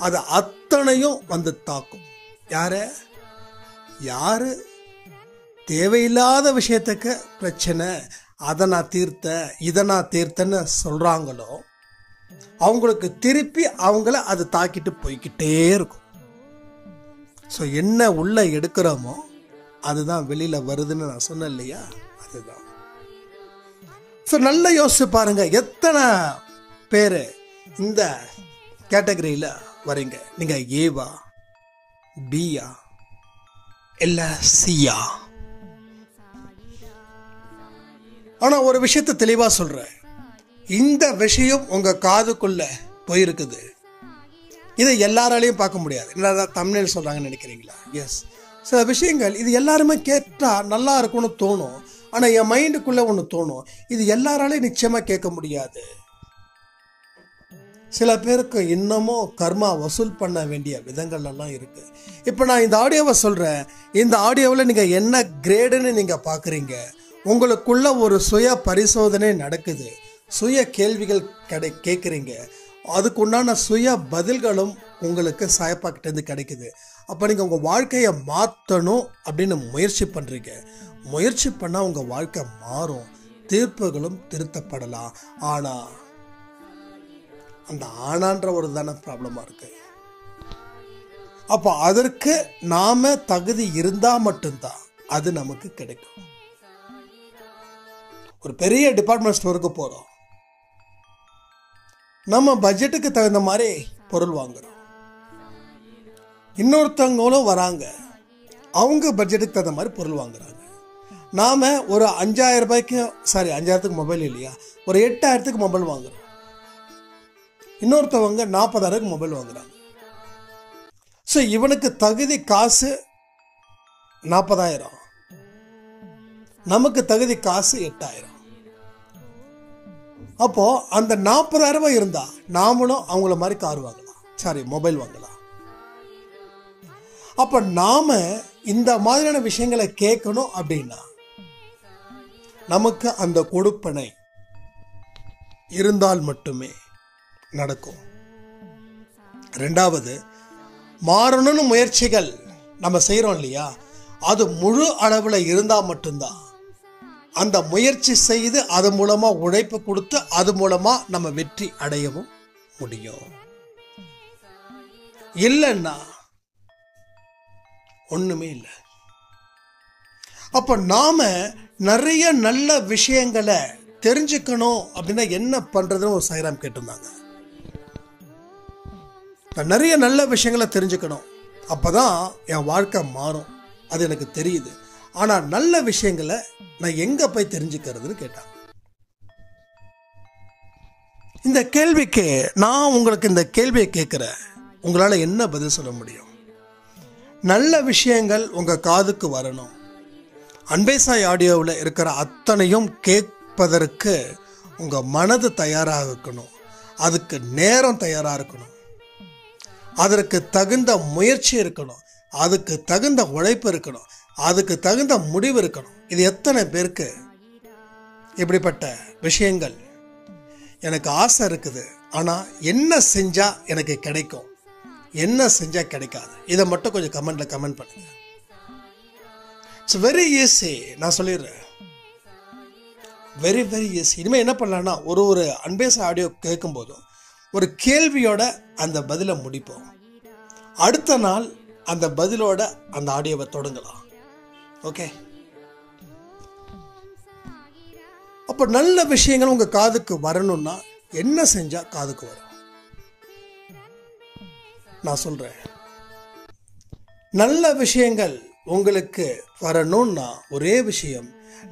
அது அத்தனையும் வந்து தாக்கும். யாரு தேவையில்லாத விஷயத்துக்கு பிரச்சனை, அதை நான் தீர்த்தேன், இதை நான் தீர்த்தேன்னு சொல்கிறாங்களோ அவங்களுக்கு திருப்பி அவங்கள அது தாக்கிட்டு போய்கிட்டே இருக்கும். ஸோ என்ன உள்ள எடுக்கிறோமோ அதுதான் வெளியில் வருதுன்னு நான் சொன்னேன் இல்லையா? அதுதான். ஸோ நல்லா யோசிச்சு பாருங்க, எத்தனை பேர் இந்த கேட்டகரியில் வரீங்க? நீங்கள் ஏவா, பியா, இல்லை சியா? ஆனால் ஒரு விஷயத்தை தெளிவாக சொல்கிறேன், இந்த விஷயம் உங்கள் காதுக்குள்ள போயிருக்குது. இதை எல்லாராலையும் பார்க்க முடியாது. என்ன தமிழில் சொல்கிறாங்கன்னு நினைக்கிறீங்களா? எஸ், சில விஷயங்கள் இது எல்லாருமே கேட்டால் நல்லா இருக்கும்னு தோணும். ஆனால் என் மைண்டுக்குள்ளே ஒன்று தோணும், இது எல்லாராலையும் நிச்சயமாக கேட்க முடியாது. சில பேருக்கு இன்னமும் கர்மா வசூல் பண்ண வேண்டிய விதங்கள்லாம் இருக்குது. இப்போ நான் இந்த ஆடியோவை சொல்கிறேன், இந்த ஆடியோவில் நீங்கள் என்ன கிரேடுன்னு நீங்கள் பார்க்குறீங்க. உங்களுக்குள்ள ஒரு சுய பரிசோதனை நடக்குது, சுய கேள்விகள் கேட்குறீங்க, அதுக்கு உண்டான சுய பதில்களும் உங்களுக்கு சாயப்பாக்கிட்டேருந்து கிடைக்குது. அப்போ நீங்கள் உங்கள் வாழ்க்கையை மாற்றணும் அப்படின்னு முயற்சி பண்ணுறீங்க. முயற்சி பண்ணால் உங்கள் வாழ்க்கை மாறும், தீர்ப்புகளும் திருத்தப்படலாம். ஆனால் அந்த ஆனான்ற ஒரு தானே ப்ராப்ளமாக இருக்குது. அப்போ அதற்கு நாம் தகுதி இருந்தால் மட்டும்தான் அது நமக்கு கிடைக்கும். ஒரு பெரிய டிபார்ட்மெண்ட் ஸ்டோருக்கு போகிறோம், நம்ம பட்ஜெட்டுக்கு தகுந்த மாதிரி பொருள் வாங்குறோம். இன்னொருத்தவங்களும் வராங்க, அவங்க பட்ஜெட்டுக்கு தகுந்த மாதிரி பொருள் வாங்குறாங்க. நாம் ஒரு 5000 ரூபாய்க்கு, 5000க்கு மொபைல் இல்லையா, ஒரு 8000க்கு மொபைல் வாங்குறோம். இன்னொருத்தவங்க 40,000க்கு மொபைல் வாங்குறாங்க. ஸோ இவனுக்கு தகுதி காசு 40,000, நமக்கு தகுதி காசு 8,000. அப்போ அந்த 40,000 ரூபாய் இருந்தா நாமளும் அவங்கள மாதிரி கார் வாங்கலாம், மொபைல் வாங்கலாம். அப்ப நாம இந்த மாதிரியான விஷயங்களை கேட்கணும் அப்படின்னா நமக்கு அந்த கொடுப்பனை இருந்தால் மட்டுமே நடக்கும். ரெண்டாவது, மாறணும்னு முயற்சிகள் நம்ம செய்யறோம் இல்லையா, அது முழு அளவில் இருந்தால் மட்டும்தான் அந்த முயற்சி செய்து அது மூலமாக உழைப்பு கொடுத்து அது மூலமாக நம்ம வெற்றி அடையவும் முடியும். இல்லைன்னா ஒண்ணுமே இல்லை. அப்போ நாம நிறைய நல்ல விஷயங்களை தெரிஞ்சுக்கணும் அப்படின்னா என்ன பண்றதுன்னு ஒரு சாய்ராம் கேட்டிருந்தாங்க. நான் நிறைய நல்ல விஷயங்களை தெரிஞ்சுக்கணும், அப்பதான் என் வாழ்க்கை மாறும், அது எனக்கு தெரியுது. ஆனா நல்ல விஷயங்களை நான் எங்க போய் தெரிஞ்சுக்கிறதுன்னு கேட்டாங்க. இந்த கேள்விக்கு நான் உங்களுக்கு இந்த கேள்வியை கேட்கிறேன், உங்களால என்ன பதில் சொல்ல முடியும்? நல்ல விஷயங்கள் உங்க காதுக்கு வரணும். அன்பே சாய் ஆடியோவில் இருக்கிற அத்தனையும் கேட்பதற்கு உங்க மனது தயாராக இருக்கணும், அதுக்கு நேரம் தயாராக இருக்கணும், அதற்கு தகுந்த முயற்சி இருக்கணும், அதுக்கு தகுந்த உழைப்பு இருக்கணும், அதுக்கு தகுந்த முடிவு இருக்கணும். இது எத்தனை பேருக்கு இப்படிப்பட்ட விஷயங்கள் எனக்கு ஆசை இருக்குது, ஆனால் என்ன செஞ்சால் எனக்கு கிடைக்கும், என்ன செஞ்சால் கிடைக்காது, இதை மட்டும் கொஞ்சம் கமெண்ட் பண்ணுங்க. இட்ஸ் வெரி ஈஸி, நான் சொல்லிடுறேன், வெரி வெரி ஈஸி. இனிமேல் என்ன பண்ணலான்னா ஒரு அன்பே சாய் ஆடியோ கேட்கும்போதும் ஒரு கேள்வியோட அந்த பதிலை முடிப்போம். அடுத்த நாள் அந்த பதிலோட அந்த ஆடியோவை தொடங்கலாம். ஓகே? அப்போ நல்ல விஷயங்கள் உங்க காதுக்கு வரணும்னா என்ன செஞ்சா காதுக்கு வரும்? நான் சொல்றேன், நல்ல விஷயங்கள் உங்களுக்கு வரணும்னா ஒரே விஷயம்,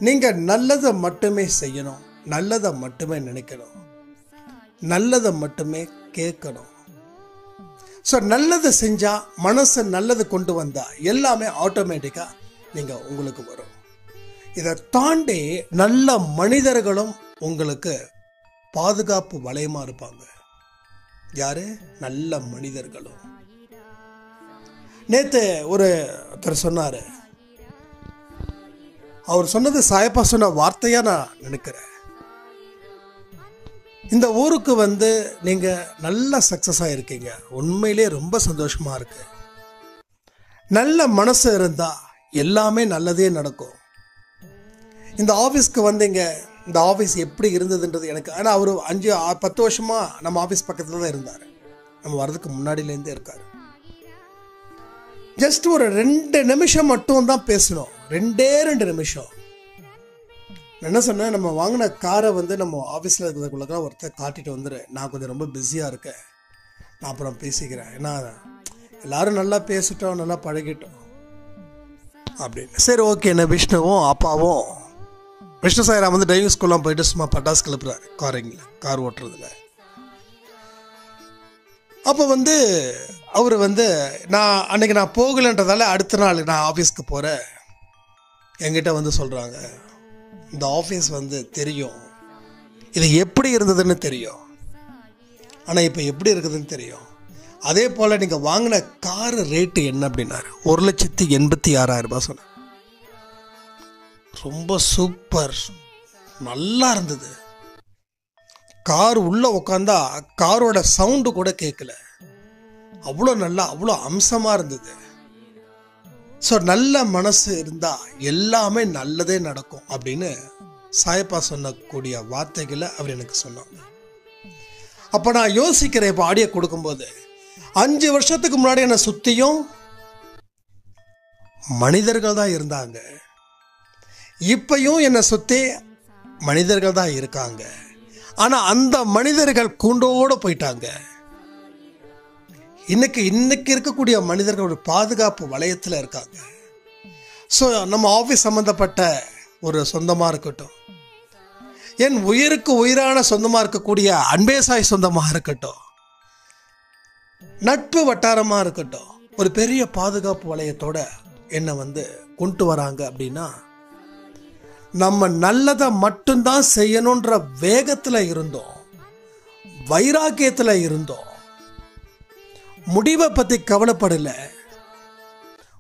நீங்க நல்லதை மட்டுமே செய்யணும், நல்லதை மட்டுமே நினைக்கணும், நல்லதை மட்டுமே கேட்கணும். ஸோ நல்லது செஞ்சா, மனசு நல்லது கொண்டு வந்தா எல்லாமே ஆட்டோமேட்டிக்கா நீங்க உங்களுக்கு வரும். இதை தாண்டி நல்ல மனிதர்களும் உங்களுக்கு பாதுகாப்பு வளையமா இருப்பாங்க. யாரு? நல்ல மனிதர்களும். நேத்து ஒருத்தர் சொன்னாரு, அவர் சொன்னது சாயப்பா சொன்ன வார்த்தையா நான் நினைக்கிறேன். இந்த ஊருக்கு நீங்க நல்ல சக்சஸ் ஆயிருக்கீங்க, உண்மையிலே ரொம்ப சந்தோஷமா இருக்கு. நல்ல மனசு இருந்தா எல்லாமே நல்லதே நடக்கும். இந்த ஆஃபீஸ்க்கு வந்தீங்க, இந்த ஆஃபீஸ் எப்படி இருந்ததுன்றது எனக்கு, ஆனால் அவர் 5-10 வருஷமா நம்ம ஆஃபீஸ் பக்கத்தில் தான் இருந்தார், நம்ம வர்றதுக்கு முன்னாடியிலேருந்தே இருக்காரு. ஜஸ்ட் ஒரு 2 நிமிஷம் மட்டும் தான் பேசணும், 2 நிமிஷம். என்ன சொன்னேன், நம்ம வாங்கின காரை நம்ம ஆஃபீஸில் இருக்கிறதுக்குள்ளதான் ஒருத்தர் காட்டிட்டு வந்துடு, நான் கொஞ்சம் ரொம்ப பிஸியாக இருக்கேன், நான் அப்புறம் பேசிக்கிறேன், ஏன்னா எல்லாரும் நல்லா பேசிட்டோம், நல்லா பழகிட்டோம் அப்படின்னு. சரி ஓகே. என்ன விஷ்ணுவும் அப்பாவும், விஷ்ணு சாய்ராம் டிரைவிங் ஸ்கூல்லாம் போயிட்டு சும்மா பட்டாசு கிளப்புறாரு கார் ஓட்டுறதுல. அப்போ அவர் நான் அன்னைக்கு நான் போகலன்றதால அடுத்த நாள் நான் ஆஃபீஸ்க்கு போகிறேன். என்கிட்ட சொல்கிறாங்க, இந்த ஆஃபீஸ் தெரியும், இது எப்படி இருந்ததுன்னு தெரியும், ஆனால் இப்போ எப்படி இருக்குதுன்னு தெரியும். அதே போல் நீங்கள் வாங்கின கார் ரேட்டு என்ன அப்படின்னாரு. 1,86,000 சொன்னேன். ரொம்ப சூப்பர், நல்லா இருந்தது. கார் உள்ள உட்காந்தா காரோட சவுண்டு கூட கேட்கல, அவ்வளோ நல்லா, அவ்வளோ அம்சமா இருந்தது. ஸோ நல்ல மனசு இருந்தா எல்லாமே நல்லதே நடக்கும் அப்படின்னு சாயப்பா சொன்னக்கூடிய வார்த்தைகளை அவர் எனக்கு சொன்னாங்க. அப்போ நான் யோசிக்கிறேன், இப்போ ஆடியோ கொடுக்கும்போது 5 வருஷத்துக்கு முன்னாடி என்னை சுற்றியும் மனிதர்கள் தான் இருந்தாங்க, இப்பயும் என்னை சுற்றி மனிதர்கள் தான் இருக்காங்க. ஆனால் அந்த மனிதர்கள் கூண்டோடு போயிட்டாங்க. இன்னைக்கு இருக்கக்கூடிய மனிதர்கள் ஒரு பாதுகாப்பு வளையத்தில் இருக்காங்க. ஸோ நம்ம ஆஃபீஸ் சம்மந்தப்பட்ட ஒரு சொந்தமாக இருக்கட்டும், என் உயிருக்கு உயிரான சொந்தமாக இருக்கக்கூடிய அன்பே சாய் சொந்தமாக இருக்கட்டும், நட்பு வட்டாரமாக இருக்கட்டும், ஒரு பெரிய பாதுகாப்பு வளையத்தோட என்னை கொண்டு வராங்க. அப்படின்னா நம்ம நல்லதை மட்டும்தான் செய்யணுன்ற வேகத்தில் இருந்தோம், வைராக்கியத்தில் இருந்தோம், முடிவை பற்றி கவலைப்படல.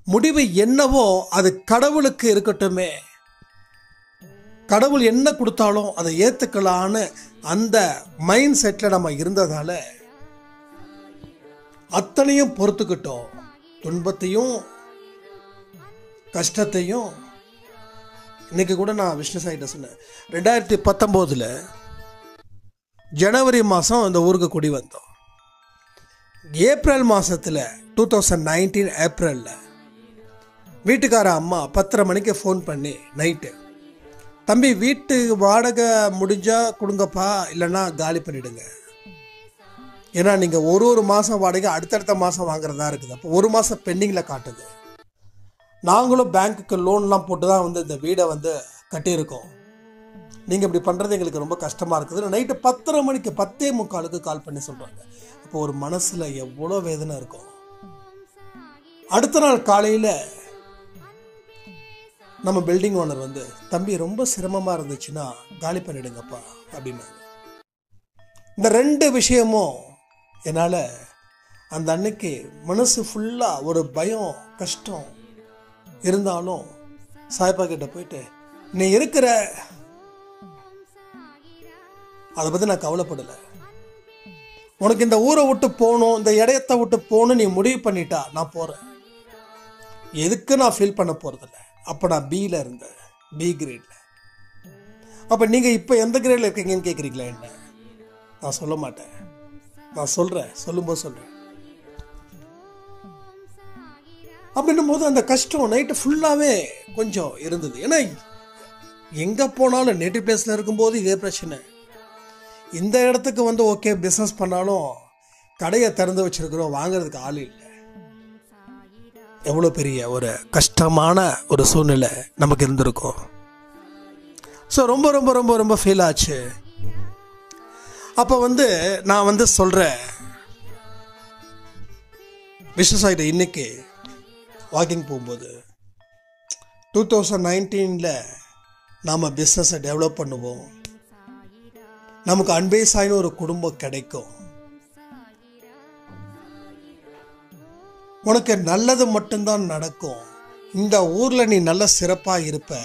முடிவு என்னவோ அது கடவுளுக்கு இருக்கட்டுமே, கடவுள் என்ன கொடுத்தாலும் அதை ஏற்றுக்கலான்னு அந்த மைண்ட் செட்டில் நம்ம இருந்ததால அத்தனையும் பொறுத்துக்கிட்டோம், துன்பத்தையும் கஷ்டத்தையும் இன்னைக்கு கூட நான் விஷ்ணு சாயிட்ட சொன்னேன். 2019 ஜனவரி மாதம் இந்த ஊருக்கு குடி வந்தோம். ஏப்ரல் மாதத்தில் 2019 ஏப்ரலில் வீட்டுக்கார அம்மா 10:30 மணிக்கு ஃபோன் பண்ணி நைட்டு, தம்பி வீட்டு வாடகை முடிஞ்சால் கொடுங்கப்பா, இல்லைன்னா காலி பண்ணிவிடுங்க. ஏன்னா நீங்கள் ஒரு மாதம் வாடகை அடுத்தடுத்த மாதம் வாங்குறதா இருக்குது. அப்போ ஒரு மாதம் பெண்டிங்கில் காட்டுது. நாங்களும் பேங்க்குக்கு லோன்லாம் போட்டு தான் இந்த வீடை கட்டியிருக்கோம். நீங்கள் இப்படி பண்ணுறது எங்களுக்கு ரொம்ப கஷ்டமாக இருக்குது. நைட்டு 10:30 மணிக்கு 10:45 கால் பண்ணி சொல்கிறாங்க. அப்போ ஒரு மனசில் எவ்வளோ வேதனை இருக்கும். அடுத்த நாள் காலையில் நம்ம பில்டிங் ஓனர் தம்பி ரொம்ப சிரமமாக இருந்துச்சுன்னா காலி பண்ணிடுங்கப்பா அப்படின்னாங்க. இந்த 2 விஷயமும் என்னால் அந்த அன்னைக்கு மனசு ஃபுல்லாக ஒரு பயம் கஷ்டம் இருந்தாலும் சாய்பா கிட்ட போயிட்டு, நீ இருக்கிற அதை பற்றி நான் கவலைப்படலை, உனக்கு இந்த ஊரை விட்டு போகணும், இந்த இடத்தை விட்டு போகணும், நீ முடிவு பண்ணிட்டா நான் போகிறேன், எதுக்கு நான் ஃபீல் பண்ண போகிறதில்ல. அப்போ நான் பியில் இருந்தேன், பி கிரேடில். அப்போ நீங்கள் இப்போ எந்த கிரேடில் இருக்கீங்கன்னு கேட்குறீங்களா என்ன? நான் சொல்ல மாட்டேன், நான் சொல்கிறேன், சொல்லும்போது சொல்கிறேன். அப்படின்னும் போது அந்த கஷ்டம் நைட்டு ஃபுல்லாகவே கொஞ்சம் இருந்தது. ஏன்னா எங்கே போனாலும் நேட்டிவ் பிளேஸில் இருக்கும்போது இதே பிரச்சனை. இந்த இடத்துக்கு ஓகே பிஸ்னஸ் பண்ணாலும் கடையை திறந்து வச்சுருக்கிறோம், வாங்கிறதுக்கு ஆள் இல்லை. எவ்வளோ பெரிய ஒரு கஷ்டமான ஒரு சூழ்நிலை நமக்கு இருந்திருக்கும். ஸோ ரொம்ப ரொம்ப ரொம்ப ரொம்ப ஃபீல் ஆச்சு. அப்போ நான் சொல்கிறேன் விஸ்வசாயிட்ட இன்னைக்கு வாக்கிங் போகும்போது 2019 நாம் பிஸ்னஸை டெவலப் பண்ணுவோம், நமக்கு அன்பே சாயின்னு ஒரு குடும்பம் கிடைக்கும், உனக்கு நல்லது மட்டும்தான் நடக்கும், இந்த ஊரில் நீ நல்ல சிறப்பாக இருப்ப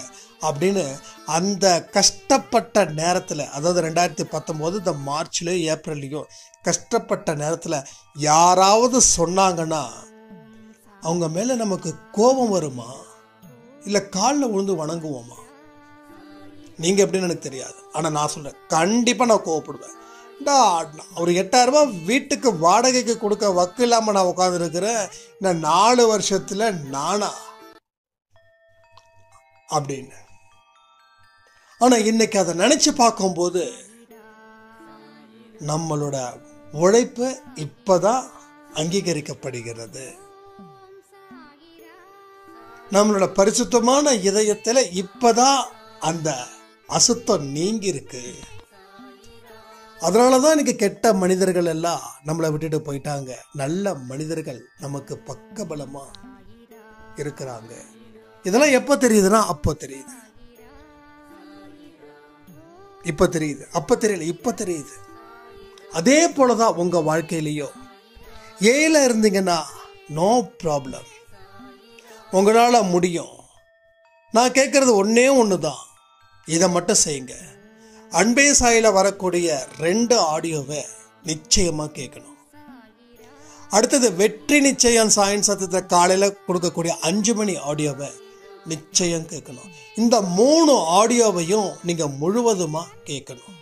அப்படின்னு அந்த கஷ்டப்பட்ட நேரத்தில், அதாவது 2019 இந்த மார்ச்லேயும் ஏப்ரல்லையும் கஷ்டப்பட்ட நேரத்தில் யாராவது சொன்னாங்கன்னா அவங்க மேலே நமக்கு கோபம் வருமா இல்லை காலில் விழுந்து வணங்குவோமா? நீங்கள் எப்படின்னு எனக்கு தெரியாது. ஆனால் நான் சொல்கிறேன், கண்டிப்பாக நான் கோவப்படுவேன். ஒரு 8,000 ரூபாய் வீட்டுக்கு வாடகைக்கு கொடுக்க வக்கு இல்லாமல் நான் உட்காந்துருக்கிறேன், இந்த 4 வருஷத்தில் நானா அப்படின்னு. ஆனால் இன்னைக்கு அதை நினச்சி பார்க்கும்போது நம்மளோட உழைப்பு இப்போதான் அங்கீகரிக்கப்படுகிறது. நம்மளோட பரிசுத்தமான இதயத்தில் இப்போதான் அந்த அசுத்தம் நீங்கி இருக்கு. அதனால தான் எனக்கு கெட்ட மனிதர்கள் எல்லாம் நம்மளை விட்டுட்டு போயிட்டாங்க. நல்ல மனிதர்கள் நமக்கு பக்கபலமா இருக்கிறாங்க. இதெல்லாம் எப்போ தெரியுதுன்னா அப்போ தெரியுது, இப்போ தெரியுது, அப்போ தெரியல, இப்போ தெரியுது. அதே போலதான் உங்க வாழ்க்கையிலையோ ஏல இருந்தீங்கன்னா நோ ப்ராப்ளம், உங்களால் முடியும். நான் கேட்கறது ஒன்று தான், இதை மட்டும் செய்யுங்க. அன்பே சாயில வரக்கூடிய 2 ஆடியோவை நிச்சயமாக கேட்கணும். அடுத்தது வெற்றி நிச்சயம் சாயின் சத்தத்தை காலையில் கொடுக்கக்கூடிய 5 மணி ஆடியோவை நிச்சயம் கேட்கணும். இந்த 3 ஆடியோவையும் நீங்கள் முழுவதுமாக கேட்கணும்.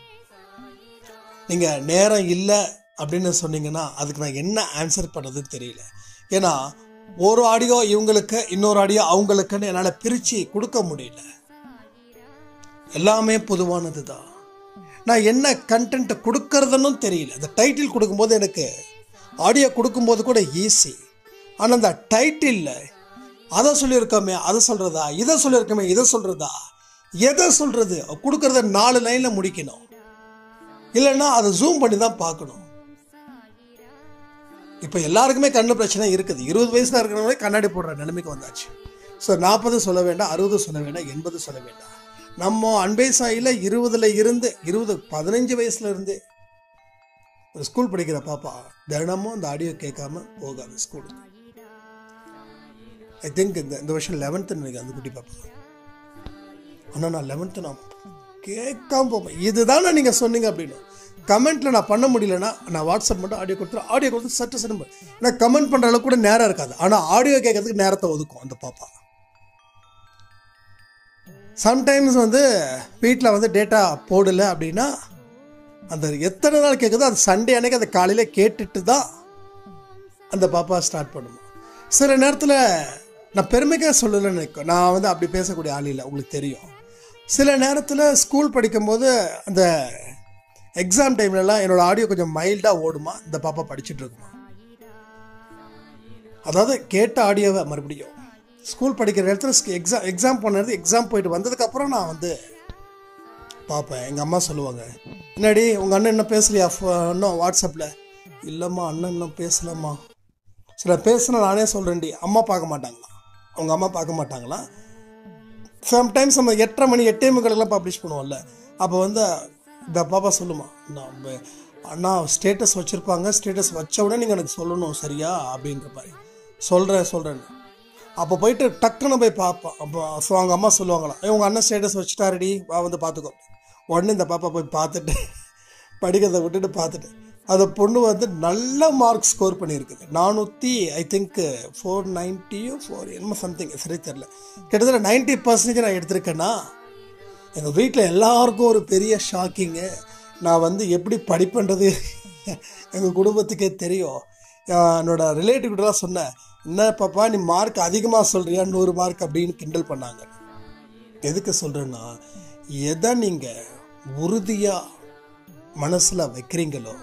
நீங்கள் நேரம் இல்லை அப்படின்னு சொன்னீங்கன்னா அதுக்கு நான் என்ன ஆன்சர் பண்ணுறதுன்னு தெரியல. ஏன்னா ஒரு ஆடியோ இவங்களுக்கு, இன்னொரு ஆடியோ அவங்களுக்குன்னு என்னால் பிரித்து கொடுக்க முடியல. எல்லாமே பொதுவானது தான். நான் என்ன கண்டென்ட் கொடுக்கறதுன்னு தெரியல. அந்த டைட்டில் கொடுக்கும்போது எனக்கு ஆடியோ கொடுக்கும்போது கூட ஈஸி. ஆனால் அந்த டைட்டிலில் அதை சொல்லியிருக்கோமே அதை சொல்கிறதா, இதை சொல்லியிருக்கோமே இதை சொல்கிறதா, எதை சொல்கிறது, கொடுக்கறத 4 லைனில் முடிக்கணும். இல்லைன்னா அதை ஜூம் பண்ணி தான் பார்க்கணும். இப்போ எல்லாருக்குமே கண்ணு பிரச்சனை இருக்குது. 20 வயசில் இருக்கிறவங்களே கண்ணாடி போடுற நிலைமைக்கு வந்தாச்சு. ஸோ 40 சொல்ல வேண்டாம், 60 சொல்ல வேண்டாம், 80 சொல்ல வேண்டாம். நம்ம அன்பே சாயில 15 வயசுல இருந்து ஒரு ஸ்கூல் படிக்கிற பாப்பா தினமும் அந்த ஆடியோ கேட்காம போகாது ஸ்கூலுக்கு. ஐ திங்க் இந்த வருஷம் 11th நினைக்கிறேன் அந்த குட்டி பாப்பா. ஆனால் நான் 11th நான் கேட்காம போப்பேன். இதுதானே நீங்கள் சொன்னீங்க அப்படின்னு கமெண்ட்டில் நான் பண்ண முடியலன்னா நான் வாட்ஸ்அப் மட்டும் ஆடியோ கொடுத்து சட்டு நான் கமெண்ட் பண்ணுற அளவுக்கு கூட நேரம் இருக்காது. ஆனால் ஆடியோ கேட்கறதுக்கு நேரத்தை ஒதுக்கும் அந்த பாப்பா. சம்டைம்ஸ் வந்து வீட்டில் வந்து டேட்டா போடலை அப்படின்னா அந்த எத்தனை நாள் கேட்குதோ அது சண்டே அன்னைக்கு அதை காலையில் கேட்டுட்டு தான் அந்த பாப்பா ஸ்டார்ட் பண்ணுமா. சில நேரத்தில் நான் பெருமைக்காக சொல்லலைன்னு நினைக்கும், நான் வந்து அப்படி பேசக்கூடிய ஆள் இல்லை, உங்களுக்கு தெரியும். சில நேரத்தில் ஸ்கூல் படிக்கும்போது அந்த எக்ஸாம் டைம்லலாம் என்னோடய ஆடியோ கொஞ்சம் மைல்டாக ஓடுமா, இந்த பாப்பா படிச்சுட்டு இருக்குமா. அதாவது கேட்ட ஆடியோவை மறுபடியும் ஸ்கூல் படிக்கிற இடத்துல எக்ஸாம் பண்ணது, எக்ஸாம் போயிட்டு வந்ததுக்கப்புறம் நான் வந்து பார்ப்பேன். எங்கள் அம்மா சொல்லுவாங்க, என்னடி உங்கள் அண்ணன் என்ன பேசலையா இன்னும் வாட்ஸ்அப்பில்? இல்லைம்மா அண்ணன் இன்னும் பேசலம்மா. சில பேசுனா நானே சொல்கிறேன்டி, அம்மா பார்க்க மாட்டாங்களா, அவங்க அம்மா பார்க்க மாட்டாங்களா. சம்டைம்ஸ் நம்ம 8:30 மணி 8:45 பப்ளிஷ் பண்ணுவோம்ல, அப்போ வந்து இந்த பாப்பா சொல்லுமா, நம்ம அண்ணா ஸ்டேட்டஸ் வச்சுருப்பாங்க, ஸ்டேட்டஸ் வச்ச உடனே நீங்கள் எனக்கு சொல்லணும் சரியா அப்படின்ற மாதிரி. சொல்கிறேன்னு அப்போ போயிட்டு டக்குன்னு போய் பார்ப்போம். அப்போ ஸோ அவங்க அம்மா சொல்லுவாங்களாம், உங்கள் அண்ணன் ஸ்டேட்டஸ் வச்சுட்டாருடி, வந்து பார்த்துக்கோ. உடனே இந்த பாப்பா போய் பார்த்துட்டு படிக்கிறத விட்டுட்டு பார்த்துட்டு அந்த பொண்ணு வந்து நல்ல மார்க் ஸ்கோர் பண்ணியிருக்குது. 400 ஐ திங்க் 490 என்னமோ சம்திங், சரி தெரில, கிட்டத்தட்ட 90% நான் எடுத்திருக்கேன்னா எங்கள் வீட்டில் எல்லாருக்கும் ஒரு பெரிய ஷாக்கிங்கு. நான் வந்து எப்படி படிப்புன்றது எங்கள் குடும்பத்துக்கே தெரியும். என்னோட ரிலேட்டிவ்கிட்டலாம் சொன்னேன், என்ன பாப்பா நீ மார்க் அதிகமாக சொல்கிறியா, 100 மார்க் அப்படின்னு கிண்டல் பண்ணாங்க. எதுக்கு சொல்கிறேன்னா, எதை நீங்கள் உறுதியாக மனசில் வைக்கிறீங்களோ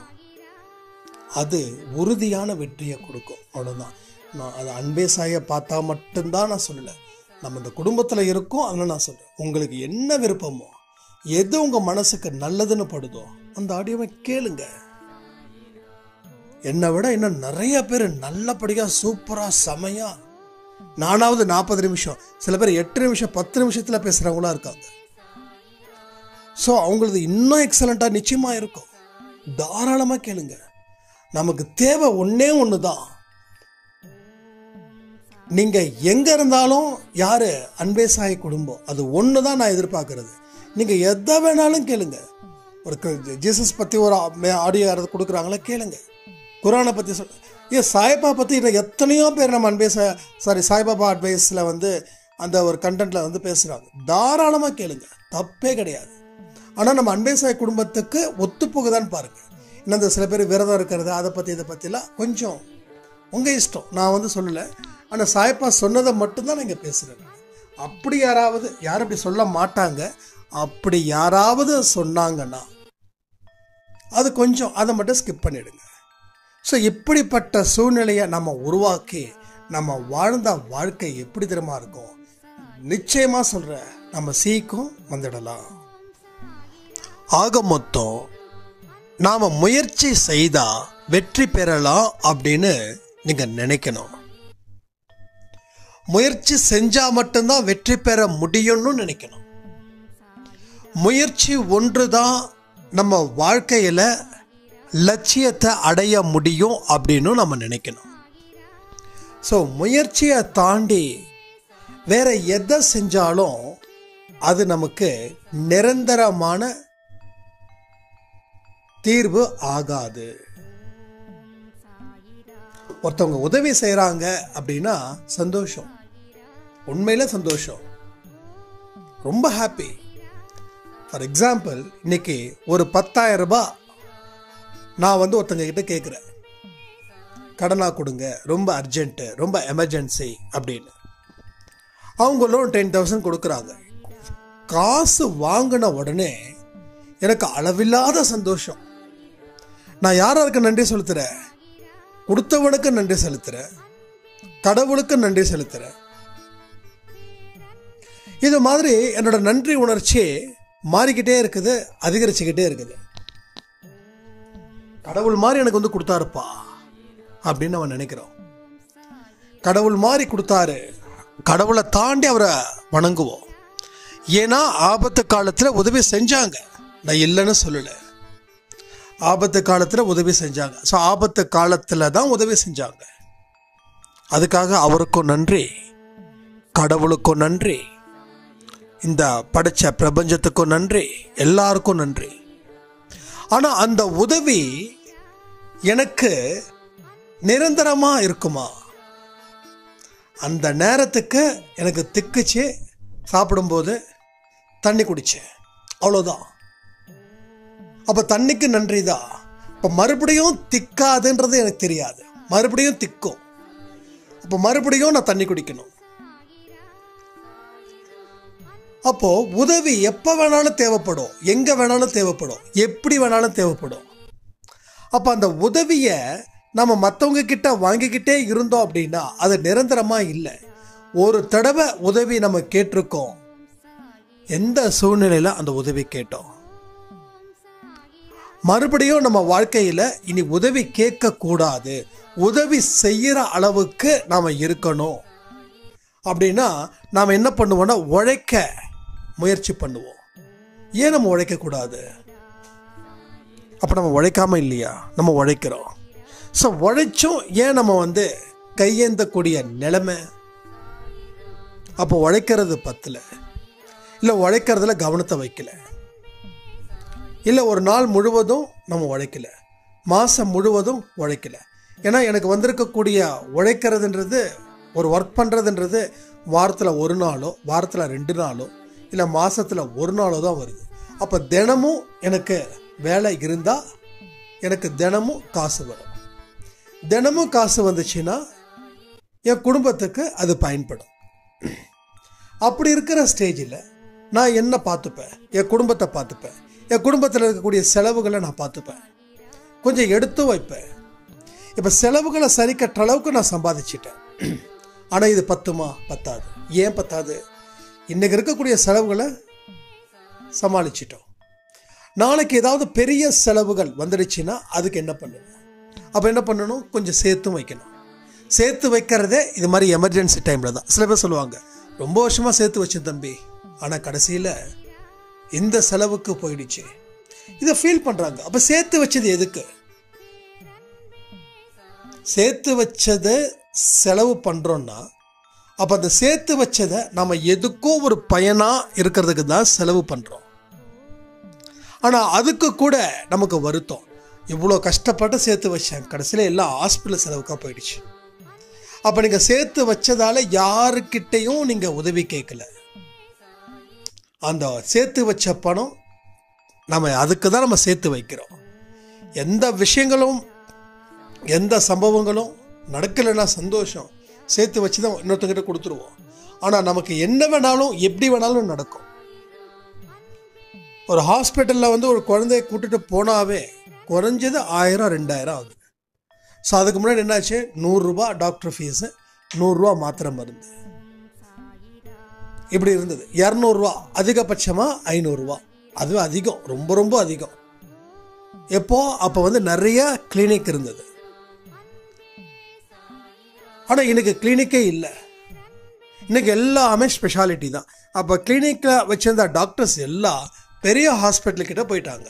அது உறுதியான வெற்றியை கொடுக்கும். அவ்வளோதான். நான் அதை அன்பே சாயை பார்த்தா மட்டும்தான் நான் சொல்லலை, நம்ம இந்த குடும்பத்தில் இருக்கோம். அதனால் நான் சொல்கிறேன், உங்களுக்கு என்ன விருப்பமோ, எது உங்கள் மனசுக்கு நல்லதுன்னு படுதோ அந்த ஆடியோவை கேளுங்க. என்னை விட இன்னும் நிறைய பேர் நல்லபடியாக சூப்பராக செமையாக, நானாவது 40 நிமிஷம், சில பேர் 8 நிமிஷம் 10 நிமிஷத்தில் பேசுகிறவங்களாம் இருக்காங்க. ஸோ அவங்களது இன்னும் எக்ஸலண்ட்டாக நிச்சயமாக இருக்கும். தாராளமாக கேளுங்க. நமக்கு தேவை ஒன்று தான், நீங்கள் எங்கே இருந்தாலும் யார் அன்பே சாய் குடும்பம், அது ஒன்று தான் நான் எதிர்பார்க்கறது. நீங்கள் எதை வேணாலும் கேளுங்க. ஒரு ஜீசஸ் பற்றி ஒரு ஆடியோ யாராவது கொடுக்குறாங்களா கேளுங்க. குரானை பற்றி சாய்பாபா பற்றி இன்னும் எத்தனையோ பேர் நம்ம சாய்பாபா அட்வைஸில் வந்து அந்த ஒரு கண்டென்ட்டில் வந்து பேசுகிறாங்க. தாராளமாக கேளுங்க, தப்பே கிடையாது. ஆனால் நம்ம அன்பே சாய் குடும்பத்துக்கு ஒத்துப்போகுதான்னு பாருங்கள். இன்னும் இந்த சில பேர் விரதம் இருக்கிறது, அதை பற்றி இதை பற்றிலாம் கொஞ்சம் உங்கள் இஷ்டம், நான் வந்து சொல்லலை. ஆனால் சாய்ப்பா சொன்னதை மட்டும்தான் நீங்கள் பேசுகிறேன். அப்படி யாராவது அப்படி சொல்ல மாட்டாங்க, அப்படி யாராவது சொன்னாங்கன்னா அது கொஞ்சம் அதை மட்டும் ஸ்கிப் பண்ணிவிடுங்க. ஸோ இப்படிப்பட்ட சூழ்நிலையை நம்ம உருவாக்கி நம்ம வாழ்ந்த வாழ்க்கை எப்படி தெரியுமா இருக்கும், நிச்சயமாக சொல்கிறேன், நம்ம சீக்கிரம் வந்துடலாம். ஆக மொத்தம் நாம் முயற்சி செய்தால் வெற்றி பெறலாம் அப்படின்னு நீங்கள் நினைக்கணும். முயற்சி செஞ்சால் மட்டும்தான் வெற்றி பெற முடியும்னு நினைக்கணும். முயற்சி ஒன்று தான் நம்ம வாழ்க்கையில் லட்சியத்தை அடைய முடியும் அப்படின்னு நம்ம நினைக்கணும். ஸோ முயற்சியை தாண்டி வேற எதை செஞ்சாலும் அது நமக்கு நிரந்தரமான தீர்வு ஆகாது. ஒருத்தவங்க உதவி செய்கிறாங்க அப்படின்னா சந்தோஷம், உண்மையில சந்தோஷம், ரொம்ப ஹாப்பி. ஃபார் எக்ஸாம்பிள், இன்னைக்கு ஒரு 10,000 ரூபாய் நான் வந்து ஒருத்தங்க கிட்ட கேட்குறேன், கடனாக கொடுங்க, ரொம்ப அர்ஜென்ட்டு, ரொம்ப எமர்ஜென்சி அப்படின்னு. அவங்களும் 10,000 கொடுக்குறாங்க. காசு வாங்கின உடனே எனக்கு அளவில்லாத சந்தோஷம். நான் யாருக்கு நன்றி செலுத்துகிறேன்? கொடுத்தவனுக்கு நன்றி செலுத்துகிறேன், கடவுளுக்கு நன்றி செலுத்துகிறேன். இது மாதிரி என்னோட நன்றி உணர்ச்சி மாறிக்கிட்டே இருக்குது, அதிகரிச்சுக்கிட்டே இருக்குது. கடவுள் மாதிரி எனக்கு வந்து கொடுத்தாருப்பா அப்படின்னு நம்ம நினைக்கிறோம். கடவுள் மாதிரி கொடுத்தாரு, கடவுளை தாண்டி அவரை வணங்குவோம். ஏன்னா ஆபத்து காலத்தில் உதவி செஞ்சாங்க, நான் இல்லைன்னு சொல்லலை. ஆபத்து காலத்தில் உதவி செஞ்சாங்க. ஸோ ஆபத்து காலத்தில் தான் உதவி செஞ்சாங்க. அதுக்காக அவருக்கும் நன்றி, கடவுளுக்கும் நன்றி, இந்த படைச்ச பிரபஞ்சத்துக்கும் நன்றி, எல்லாருக்கும் நன்றி. ஆனால் அந்த உதவி எனக்கு நிரந்தரமாக இருக்குமா? அந்த நேரத்துக்கு எனக்கு திக்குச்சு சாப்பிடும்போது தண்ணி குடித்தேன், அவ்வளோதான். அப்போ தண்ணிக்கு நன்றி தான். இப்போ மறுபடியும் திக்காதுன்றது எனக்கு தெரியாது, மறுபடியும் திக்கும். அப்போ மறுபடியும் நான் தண்ணி குடிக்கணும். அப்போ உதவி எப்போ வேணாலும் தேவைப்படும், எங்கே வேணாலும் தேவைப்படும், எப்படி வேணாலும் தேவைப்படும். அப்போ அந்த உதவியை நம்ம மற்றவங்க கிட்ட வாங்கிக்கிட்டே இருந்தோம் அப்படின்னா அது நிரந்தரமாக இல்லை. ஒரு தடவை உதவி நம்ம கேட்டிருக்கோம், எந்த சூழ்நிலையில் அந்த உதவி கேட்டோம், மறுபடியும் நம்ம வாழ்க்கையில் இனி உதவி கேட்கக்கூடாது, உதவி செய்கிற அளவுக்கு நாம் இருக்கணும் அப்படின்னா நாம் என்ன பண்ணுவோம்னா உழைக்க முயற்சி பண்ணுவோம். ஏன் நம்ம உழைக்கக்கூடாது? அப்போ நம்ம உழைக்காமல் இல்லையா? நம்ம உழைக்கிறோம். ஸோ உழைச்சும் ஏன் நம்ம கையேந்தக்கூடிய நிலைமை? அப்போ உழைக்கிறது பத்தல, இல்லை உழைக்கிறதுல கவனத்தை வைக்கல, இல்லை ஒரு நாள் முழுவதும் நம்ம உழைக்கல, மாதம் முழுவதும் உழைக்கல. ஏன்னா எனக்கு வந்திருக்கக்கூடிய உழைக்கிறதுன்றது, ஒரு ஒர்க் பண்ணுறதுன்றது வாரத்தில் ஒரு நாளோ வாரத்தில் 2 நாளோ இல்லை மாதத்தில் 1 நாளோ தான் வருது. அப்போ தினமும் எனக்கு வேலை இருந்தால் எனக்கு தினமும் காசு வரும். தினமும் காசு வந்துச்சுன்னா என் குடும்பத்துக்கு அது பயன்படும். அப்படி இருக்கிற ஸ்டேஜில் நான் என்ன பார்த்துப்பேன்? என் குடும்பத்தை பார்த்துப்பேன், என் குடும்பத்தில் இருக்கக்கூடிய செலவுகளை நான் பார்த்துப்பேன், கொஞ்சம் எடுத்து வைப்பேன். இப்போ செலவுகளை சரி கட்டுற அளவுக்கு நான் சம்பாதிச்சிட்டேன். ஆனால் இது பத்துமா? பத்தாது. ஏன் பத்தாது? இன்றைக்கி இருக்கக்கூடிய செலவுகளை சமாளிச்சிட்டோம். நாளைக்கு ஏதாவது பெரிய செலவுகள் வந்துடுச்சுன்னா அதுக்கு என்ன பண்ணுவேன்? அப்போ என்ன பண்ணணும்? கொஞ்சம் சேர்த்தும் வைக்கணும். சேர்த்து வைக்கிறதே இது மாதிரி எமர்ஜென்சி டைமில் தான். சில பேர் சொல்லுவாங்க, ரொம்ப வருஷமாக சேர்த்து வச்சேன் தம்பி, ஆனால் கடைசியில் இந்த செலவுக்கு போயிடுச்சு, இதை ஃபீல் பண்ணுறாங்க. அப்போ சேர்த்து வச்சது எதுக்கு? சேர்த்து வச்சதை செலவு பண்ணுறோன்னா அப்போ அந்த சேர்த்து வச்சதை நம்ம எதுக்கோ ஒரு பயனாக இருக்கிறதுக்கு தான் செலவு பண்ணுறோம். ஆனால் அதுக்கு கூட நமக்கு வருத்தம், இவ்வளோ கஷ்டப்பட்டு சேர்த்து வச்சேன், கடைசியில் எல்லாம் ஹாஸ்பிட்டல் செலவுக்காக போயிடுச்சு. அப்போ நீங்கள் சேர்த்து வச்சதால யாருக்கிட்டையும் நீங்கள் உதவி கேட்கல. அந்த சேர்த்து வச்ச பணம் நம்ம அதுக்கு தான் நம்ம சேர்த்து வைக்கிறோம். எந்த விஷயங்களும் எந்த சம்பவங்களும் நடக்கலைன்னா சந்தோஷம், சேர்த்து வச்சு தான் இன்னொருத்தங்கிட்ட கொடுத்துருவோம். ஆனால் நமக்கு என்ன வேணாலும் எப்படி வேணாலும் நடக்கும். ஒரு ஹாஸ்பிட்டலில் ஒரு குழந்தைய கூட்டிட்டு போனாவே குறைஞ்சது 1000-2000 ஆகுது. ஸோ அதுக்கு முன்னாடி என்னாச்சு? 100 ரூபா டாக்டர் ஃபீஸு, 100 ரூபா மாத்திரை மருந்து, இப்படி இருந்தது. 200 ரூபா, அதிகபட்சமாக 500 ரூபா, அதுவும் அதிகம், ரொம்ப ரொம்ப அதிகம். எப்போ? அப்போ நிறைய கிளினிக் இருந்தது. ஆனால் இன்னைக்கு கிளினிக்கே இல்லை, இன்னைக்கு எல்லாமே ஸ்பெஷாலிட்டி தான். அப்போ கிளினிக்கில் வச்சிருந்த டாக்டர்ஸ் எல்லாம் பெரிய ஹாஸ்பிட்டலுக்கிட்ட போயிட்டாங்க.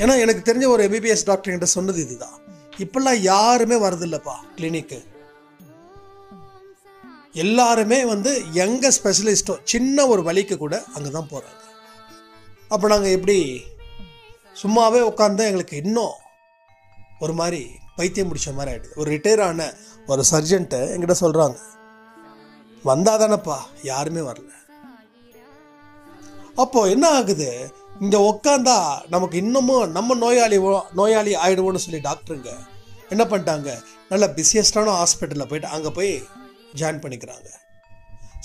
ஏன்னா எனக்கு தெரிஞ்ச ஒரு எம்பிபிஎஸ் டாக்டர் கிட்ட சொன்னது இதுதான், இப்பெல்லாம் யாருமே வரதில்லைப்பா கிளினிக்கு, எல்லாருமே எங்க ஸ்பெஷலிஸ்டோ சின்ன ஒரு வலிக்கு கூட அங்கே தான் போகிறாங்க. அப்போ நாங்கள் எப்படி சும்மாவே உட்காந்து எங்களுக்கு இன்னும் ஒரு மாதிரி பைத்தியம் முடிச்ச மாதிரி ஆகிடுது. ஒரு ரிட்டையர் ஆன ஒரு சர்ஜன்ட்டு என்கிட்ட சொல்கிறாங்க, வந்தால் தானேப்பா, யாருமே வரல. அப்போது என்ன ஆகுது? இங்கே உட்காந்தா நமக்கு இன்னமும் நம்ம நோயாளி ஆகிடுவோன்னு சொல்லி டாக்டருங்க என்ன பண்ணிட்டாங்க, நல்ல பிஸியஸ்டான ஹாஸ்பிட்டலில் போயிட்டு அங்கே போய் ஜாயின் பண்ணிக்கிறாங்க.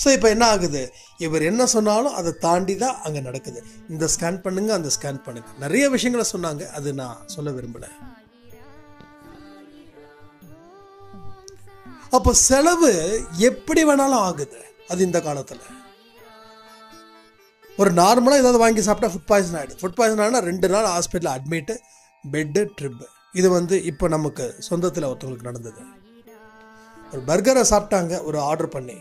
ஸோ இப்போ என்ன ஆகுது? இவர் என்ன சொன்னாலும் அதை தாண்டி தான் அங்கே நடக்குது. இந்த ஸ்கேன் பண்ணுங்க, அந்த ஸ்கேன் பண்ணுங்க, நிறைய விஷயங்களை சொன்னாங்க, அது நான் சொல்ல விரும்பலை. அப்போ செலவு எப்படி வேணாலும் ஆகுது. அது இந்த காலத்தில் ஒரு நார்மலாக ஏதாவது வாங்கி சாப்பிட்டா ஃபுட் பாய்சன் ஆகிடுது. ஃபுட் பாய்சன் ஆனால் 2 நாள் ஹாஸ்பிட்டலில் அட்மிட்டு, பெட்டு, ட்ரிப்பு. இது இப்போ நமக்கு சொந்தத்தில் ஒருத்தவங்களுக்கு நடந்தது. ஒரு பர்கரை சாப்பிட்டாங்க, ஒரு ஆர்டர் பண்ணி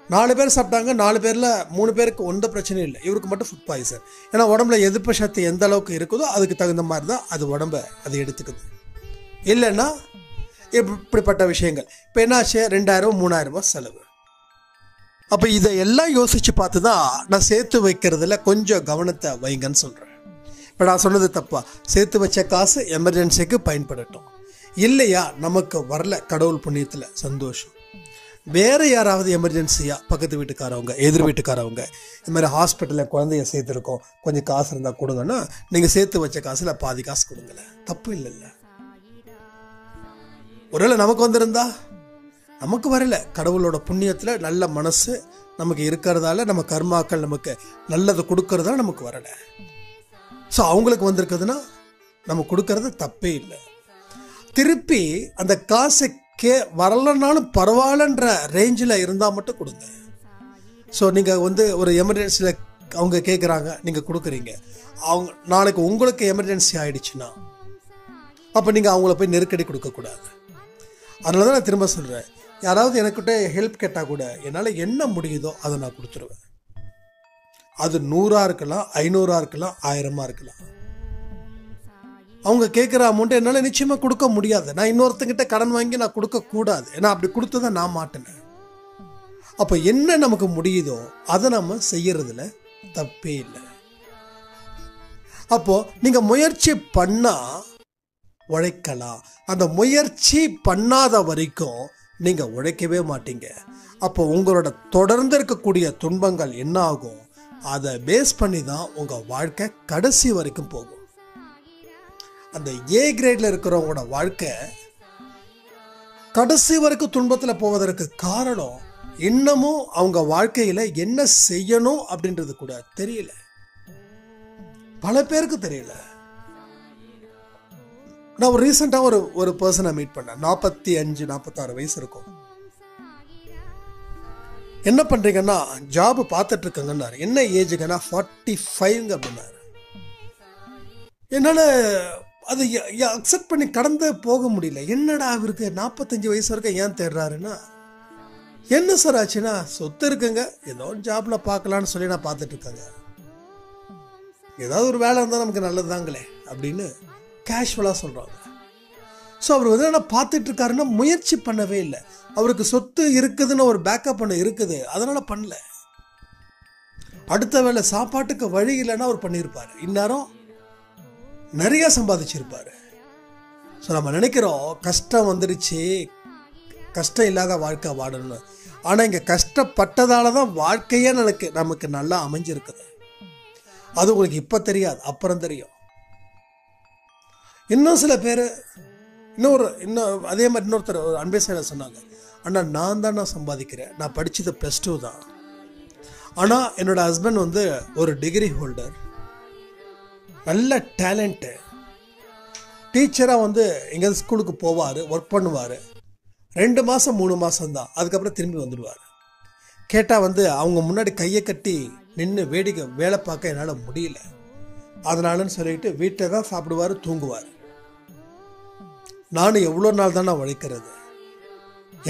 4 பேர் சாப்பிட்டாங்க. 4 பேரில் 3 பேருக்கு எந்த பிரச்சனையும் இல்லை, இவருக்கு மட்டும் ஃபுட் பாய்சன். ஏன்னா உடம்புல எதிர்ப்பு சக்தி எந்த அளவுக்கு இருக்குதோ அதுக்கு தகுந்த மாதிரி தான் அது உடம்பை அது எடுத்துக்குது. இல்லைன்னா இப்படிப்பட்ட விஷயங்கள். இப்போ என்னாச்சு? 2000-3000 ரூபாய் செலவு. அப்போ இதையெல்லாம் யோசித்து பார்த்து தான் நான் சேர்த்து வைக்கிறதுல கொஞ்சம் கவனத்தை வைங்கன்னு சொல்கிறேன். இப்போ நான் சொன்னது தப்பா? சேர்த்து வச்ச காசு எமர்ஜென்சிக்கு பயன்படட்டும். இல்லையா நமக்கு வரல, கடவுள் புண்ணியத்தில் சந்தோஷம். வேறு யாராவது எமர்ஜென்சியாக பக்கத்து வீட்டுக்காரவங்க எதிர் வீட்டுக்காரவங்க இந்த மாதிரி ஹாஸ்பிட்டலில் குழந்தைய சேர்த்துருக்கோம், கொஞ்சம் காசு இருந்தால் கொடுங்கன்னா நீங்கள் சேர்த்து வச்ச காசில் பாதி காசு கொடுங்களேன், தப்பு இல்லைல்ல. ஒருவேளை நமக்கு வந்திருந்தா, நமக்கு வரல, கடவுளோட புண்ணியத்தில் நல்ல மனசு நமக்கு இருக்கிறதால நம்ம கர்மாக்கள் நமக்கு நல்லது கொடுக்கறதால நமக்கு வரலை. ஸோ அவங்களுக்கு வந்திருக்குதுன்னா நம்ம கொடுக்கறது தப்பே இல்லை. திருப்பி அந்த காசை வரலன்னாலும் பரவாயில்லன்ற ரேஞ்சில் இருந்தால் மட்டும் கொடுங்க. ஸோ நீங்கள் வந்து ஒரு எமர்ஜென்சியில் அவங்க கேட்குறாங்க, நீங்கள் கொடுக்குறீங்க, அவங்க நாளைக்கு உங்களுக்கு எமர்ஜென்சி ஆகிடுச்சுன்னா அப்போ நீங்கள் அவங்கள போய் நெருக்கடி கொடுக்கக்கூடாது. அதனால தான் நான் திரும்ப சொல்கிறேன், யாராவது எனக்கிட்ட ஹெல்ப் கேட்டால் கூட என்னால் என்ன முடியுதோ அதை நான் கொடுத்துருவேன். அது 100 இருக்கலாம், 500 இருக்கலாம், 1000 இருக்கலாம். அவங்க கேட்குற அமௌண்ட்டை என்னால் நிச்சயமாக கொடுக்க முடியாது. நான் இன்னொருத்தங்கிட்ட கடன் வாங்கி நான் கொடுக்கக்கூடாது, ஏன்னா அப்படி கொடுத்ததான் நான் மாட்டினேன். அப்போ என்ன நமக்கு முடியுதோ அதை நம்ம செய்யறதுல தப்பே இல்லை. அப்போ நீங்கள் முயற்சி பண்ணால் உழைக்கலாம். அந்த முயற்சி பண்ணாத வரைக்கும் நீங்கள் உழைக்கவே மாட்டீங்க. அப்போ உங்களோட தொடர்ந்து இருக்கக்கூடிய துன்பங்கள் என்ன ஆகும், அதை பேஸ் பண்ணி தான் உங்கள் வாழ்க்கை கடைசி வரைக்கும் போகும். அந்த ஏ கிரேட்ல இருக்கிறவங்களோட வாழ்க்கை கடைசி வரைக்கும் துன்பத்தில் போவதற்கு காரணம் இன்னமும் அவங்க வாழ்க்கையில் என்ன செய்யணும் அப்படின்றது கூட தெரியல. பல பேருக்கு தெரியல. நான் ஒரு ரீசெண்டாக ஒரு பர்சனை மீட் பண்ணேன். 45-46 வயசு இருக்கும். என்ன பண்றீங்கன்னா ஜாப் பார்த்துட்டு இருக்கங்கன்னாரு. என்ன ஏஜுங்கன்னா 45 அப்படின்னாரு. என்னால் அதை அக்செப்ட் பண்ணி கடந்து போக முடியல. என்னடா அவருக்கு 45 வயசு வரைக்கும் ஏன் தேடுறாருன்னா, என்ன சார் ஆச்சுன்னா, சொத்து இருக்குங்க, ஏதோ ஒரு ஜாப்ல பார்க்கலான்னு சொல்லி நான் பார்த்துட்டு இருக்கேங்க, ஏதாவது ஒரு வேலை இருந்தால் நமக்கு நல்லது தாங்களே அப்படின்னு கேஷுவலாக சொல்கிறாங்க. ஸோ அவர் வந்து என்ன பார்த்துட்டு இருக்காருன்னா முயற்சி பண்ணவே இல்லை. அவருக்கு சொத்து இருக்குதுன்னு ஒரு பேக்கப் பண்ண இருக்குது, அதனால பண்ணல. அடுத்த வேலை சாப்பாட்டுக்கு வழி இல்லைன்னா அவர் பண்ணியிருப்பாரு, இந்நேரம் நிறைய சம்பாதிச்சிருப்பாரு. ஸோ நம்ம நினைக்கிறோம் கஷ்டம் வந்துடுச்சு, கஷ்டம் இல்லாத வாழ்க்கை வாழணும்னு. ஆனால் இங்கே கஷ்டப்பட்டதால தான் வாழ்க்கையே நமக்கு நல்லா அமைஞ்சிருக்குது. அது உங்களுக்கு இப்போ தெரியாது, அப்புறம் தெரியும். இன்னும் சில பேர் இன்னும் அதே மாதிரி இன்னொருத்தர் ஒரு அன்பேசையில் சொன்னாங்க, அண்ணா நான் தான் சம்பாதிக்கிறேன், நான் படித்தது +2 தான், ஆனால் என்னோட ஹஸ்பண்ட் வந்து ஒரு டிகிரி ஹோல்டர், நல்ல டேலண்ட்டு, டீச்சராக வந்து எங்கேயாவது ஸ்கூலுக்கு போவார், ஒர்க் பண்ணுவார், 2 மாதம் 3 மாதம் தான், அதுக்கப்புறம் திரும்பி வந்துடுவார். கேட்டால் வந்து அவங்க முன்னாடி கையை கட்டி நின்று வேடிக்கை வேலை பார்க்க என்னால் முடியல, அதனாலன்னு சொல்லிட்டு வீட்டில் தான் சாப்பிடுவார், தூங்குவார். நானும் எவ்வளோ நாள் தான் நான் உழைக்கிறது,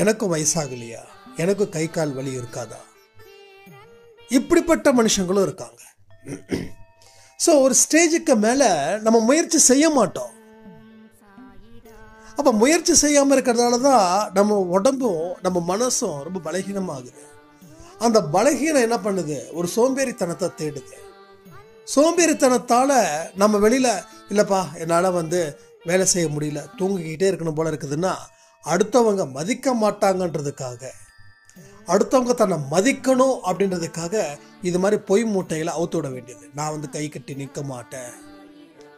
எனக்கும் வயசாகலையா, எனக்கும் கை கால் வலி இருக்காதா? இப்படிப்பட்ட மனுஷங்களும் இருக்காங்க. ஸோ ஒரு ஸ்டேஜுக்கு மேலே நம்ம முயற்சி செய்ய மாட்டோம். அப்போ முயற்சி செய்யாமல் இருக்கிறதால தான் நம்ம உடம்பும் நம்ம மனசும் ரொம்ப பலகீனமாகுது. அந்த பலகீனம் என்ன பண்ணுது, ஒரு சோம்பேறித்தனத்தை தேடுது. சோம்பேறித்தனத்தால் நம்ம வெளியில் இல்லைப்பா என்னால் வந்து வேலை செய்ய முடியல, தூங்கிக்கிட்டே இருக்கணும் போல இருக்குதுன்னா, அடுத்தவங்க மதிக்க மாட்டாங்கன்றதுக்காக, அடுத்தவங்க தன்னை மதிக்கணும் அப்படின்றதுக்காக இது மாதிரி பொய் மூட்டைகளை அவுத்து விட வேண்டியது. நான் வந்து கை கட்டி நிற்க மாட்டேன்,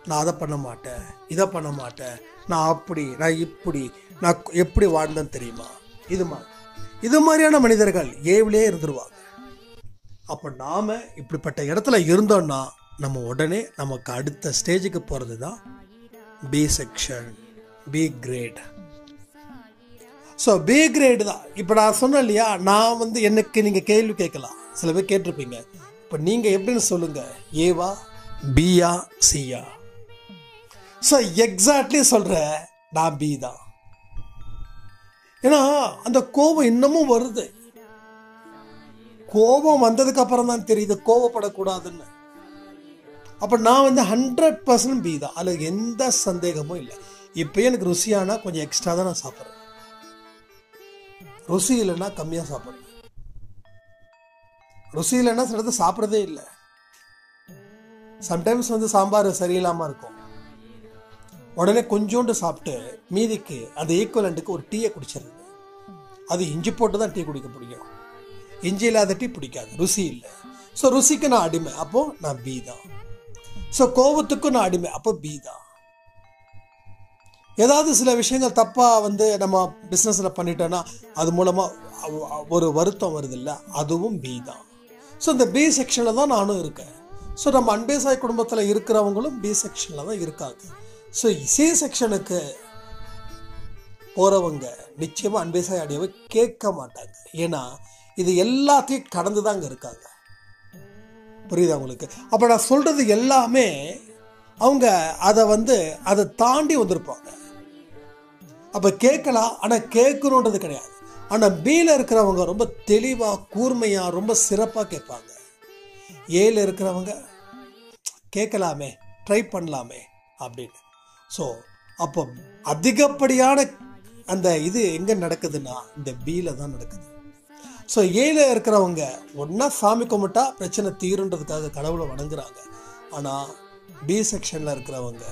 நான் அதை பண்ண மாட்டேன், இதை பண்ண மாட்டேன், நான் அப்படி, நான் இப்படி, நான் எப்படி வாழ்ந்தேன்னு தெரியுமா, இது மாதிரியான மனிதர்கள் ஏவிலே இருந்துருவாங்க. அப்போ நாம் இப்படிப்பட்ட இடத்துல இருந்தோம்னா நம்ம உடனே நமக்கு அடுத்த ஸ்டேஜுக்கு போகிறது தான் B section, B grade. So B grade தான். இப்போ நான் சொன்னேன் இல்லையா, நான் வந்து எனக்கு நீங்கள் கேள்வி கேட்கலாம், சில பேர் கேட்டிருப்பீங்க, இப்போ நீங்கள் எப்படின்னு சொல்லுங்கள், ஏவா பியா சியா? ஸோ எக்ஸாக்ட்லி சொல்கிறேன், நான் பி தான். ஏன்னா அந்த கோபம் இன்னமும் வருது. கோபம் வந்ததுக்கு அப்புறம் தான் தெரியுது கோபப்படக்கூடாதுன்னு. அப்போ நான் வந்து 100% பி தான், அதில் எந்த சந்தேகமும் இல்லை. இப்போ எனக்கு ருசியானா கொஞ்சம் எக்ஸ்ட்ரா தான் நான் சாப்பிட்றேன், ருசி இல்லைன்னா கம்மியாக சாப்பிட்றேன். ருசி இல்லைன்னா சிலது சாப்பிட்றதே இல்லை. சம்டைம்ஸ் வந்து சாம்பார் சரியில்லாமல் இருக்கும், உடனே கொஞ்சோண்டு சாப்பிட்டு மீதிக்கு அந்த ஈக்குவலண்ட்டுக்கு ஒரு டீயை குடிச்சிருது. அது இஞ்சி போட்டு தான் டீ குடிக்க பிடிக்கும். இஞ்சி இல்லாத டீ பிடிக்காது, ருசி இல்லை. ஸோ ருசிக்கு நான் அடிமை, அப்போது நான் பி தான். ஸோ கோபத்துக்கும் நான் அடிமை, அப்போ பி தான். ஏதாவது சில விஷயங்கள் தப்பாக நம்ம பிஸ்னஸில் பண்ணிட்டோன்னா அது மூலமாக ஒரு வருத்தம் வருது இல்லை, அதுவும் பி தான். ஸோ இந்த பி செக்ஷனில் தான் நானும் இருக்கேன். ஸோ நம்ம அன்பே சாய் குடும்பத்தில் இருக்கிறவங்களும் பி செக்ஷனில் தான் இருக்காங்க. ஸோ சி செக்ஷனுக்கு போகிறவங்க நிச்சயமாக அன்பே சாய் ஆடியோவை கேட்க மாட்டாங்க. ஏன்னா இது எல்லாத்தையும் கடந்து தாங்க இருக்காங்க. புரியுதா உங்களுக்கு? அப்போ நான் சொல்கிறது எல்லாமே அவங்க அதை தாண்டி வந்திருப்பாங்க. அப்போ கேட்கலாம், ஆனால் கேட்கணுன்றது கிடையாது. ஆனால் பியில் இருக்கிறவங்க ரொம்ப தெளிவாக, கூர்மையாக, ரொம்ப சிறப்பாக கேட்பாங்க. ஏல இருக்கிறவங்க கேட்கலாமே, ட்ரை பண்ணலாமே அப்படின்னு. ஸோ அப்போ அதிகப்படியான அந்த இது எங்கே நடக்குதுன்னா இந்த பியில் தான் நடக்குது. ஸோ ஏல இருக்கிறவங்க ஒன்றா சாமி கும்பிட்டா பிரச்சனை தீருன்றதுக்காக கடவுளை வணங்குறாங்க. ஆனால் பி செக்ஷனில் இருக்கிறவங்க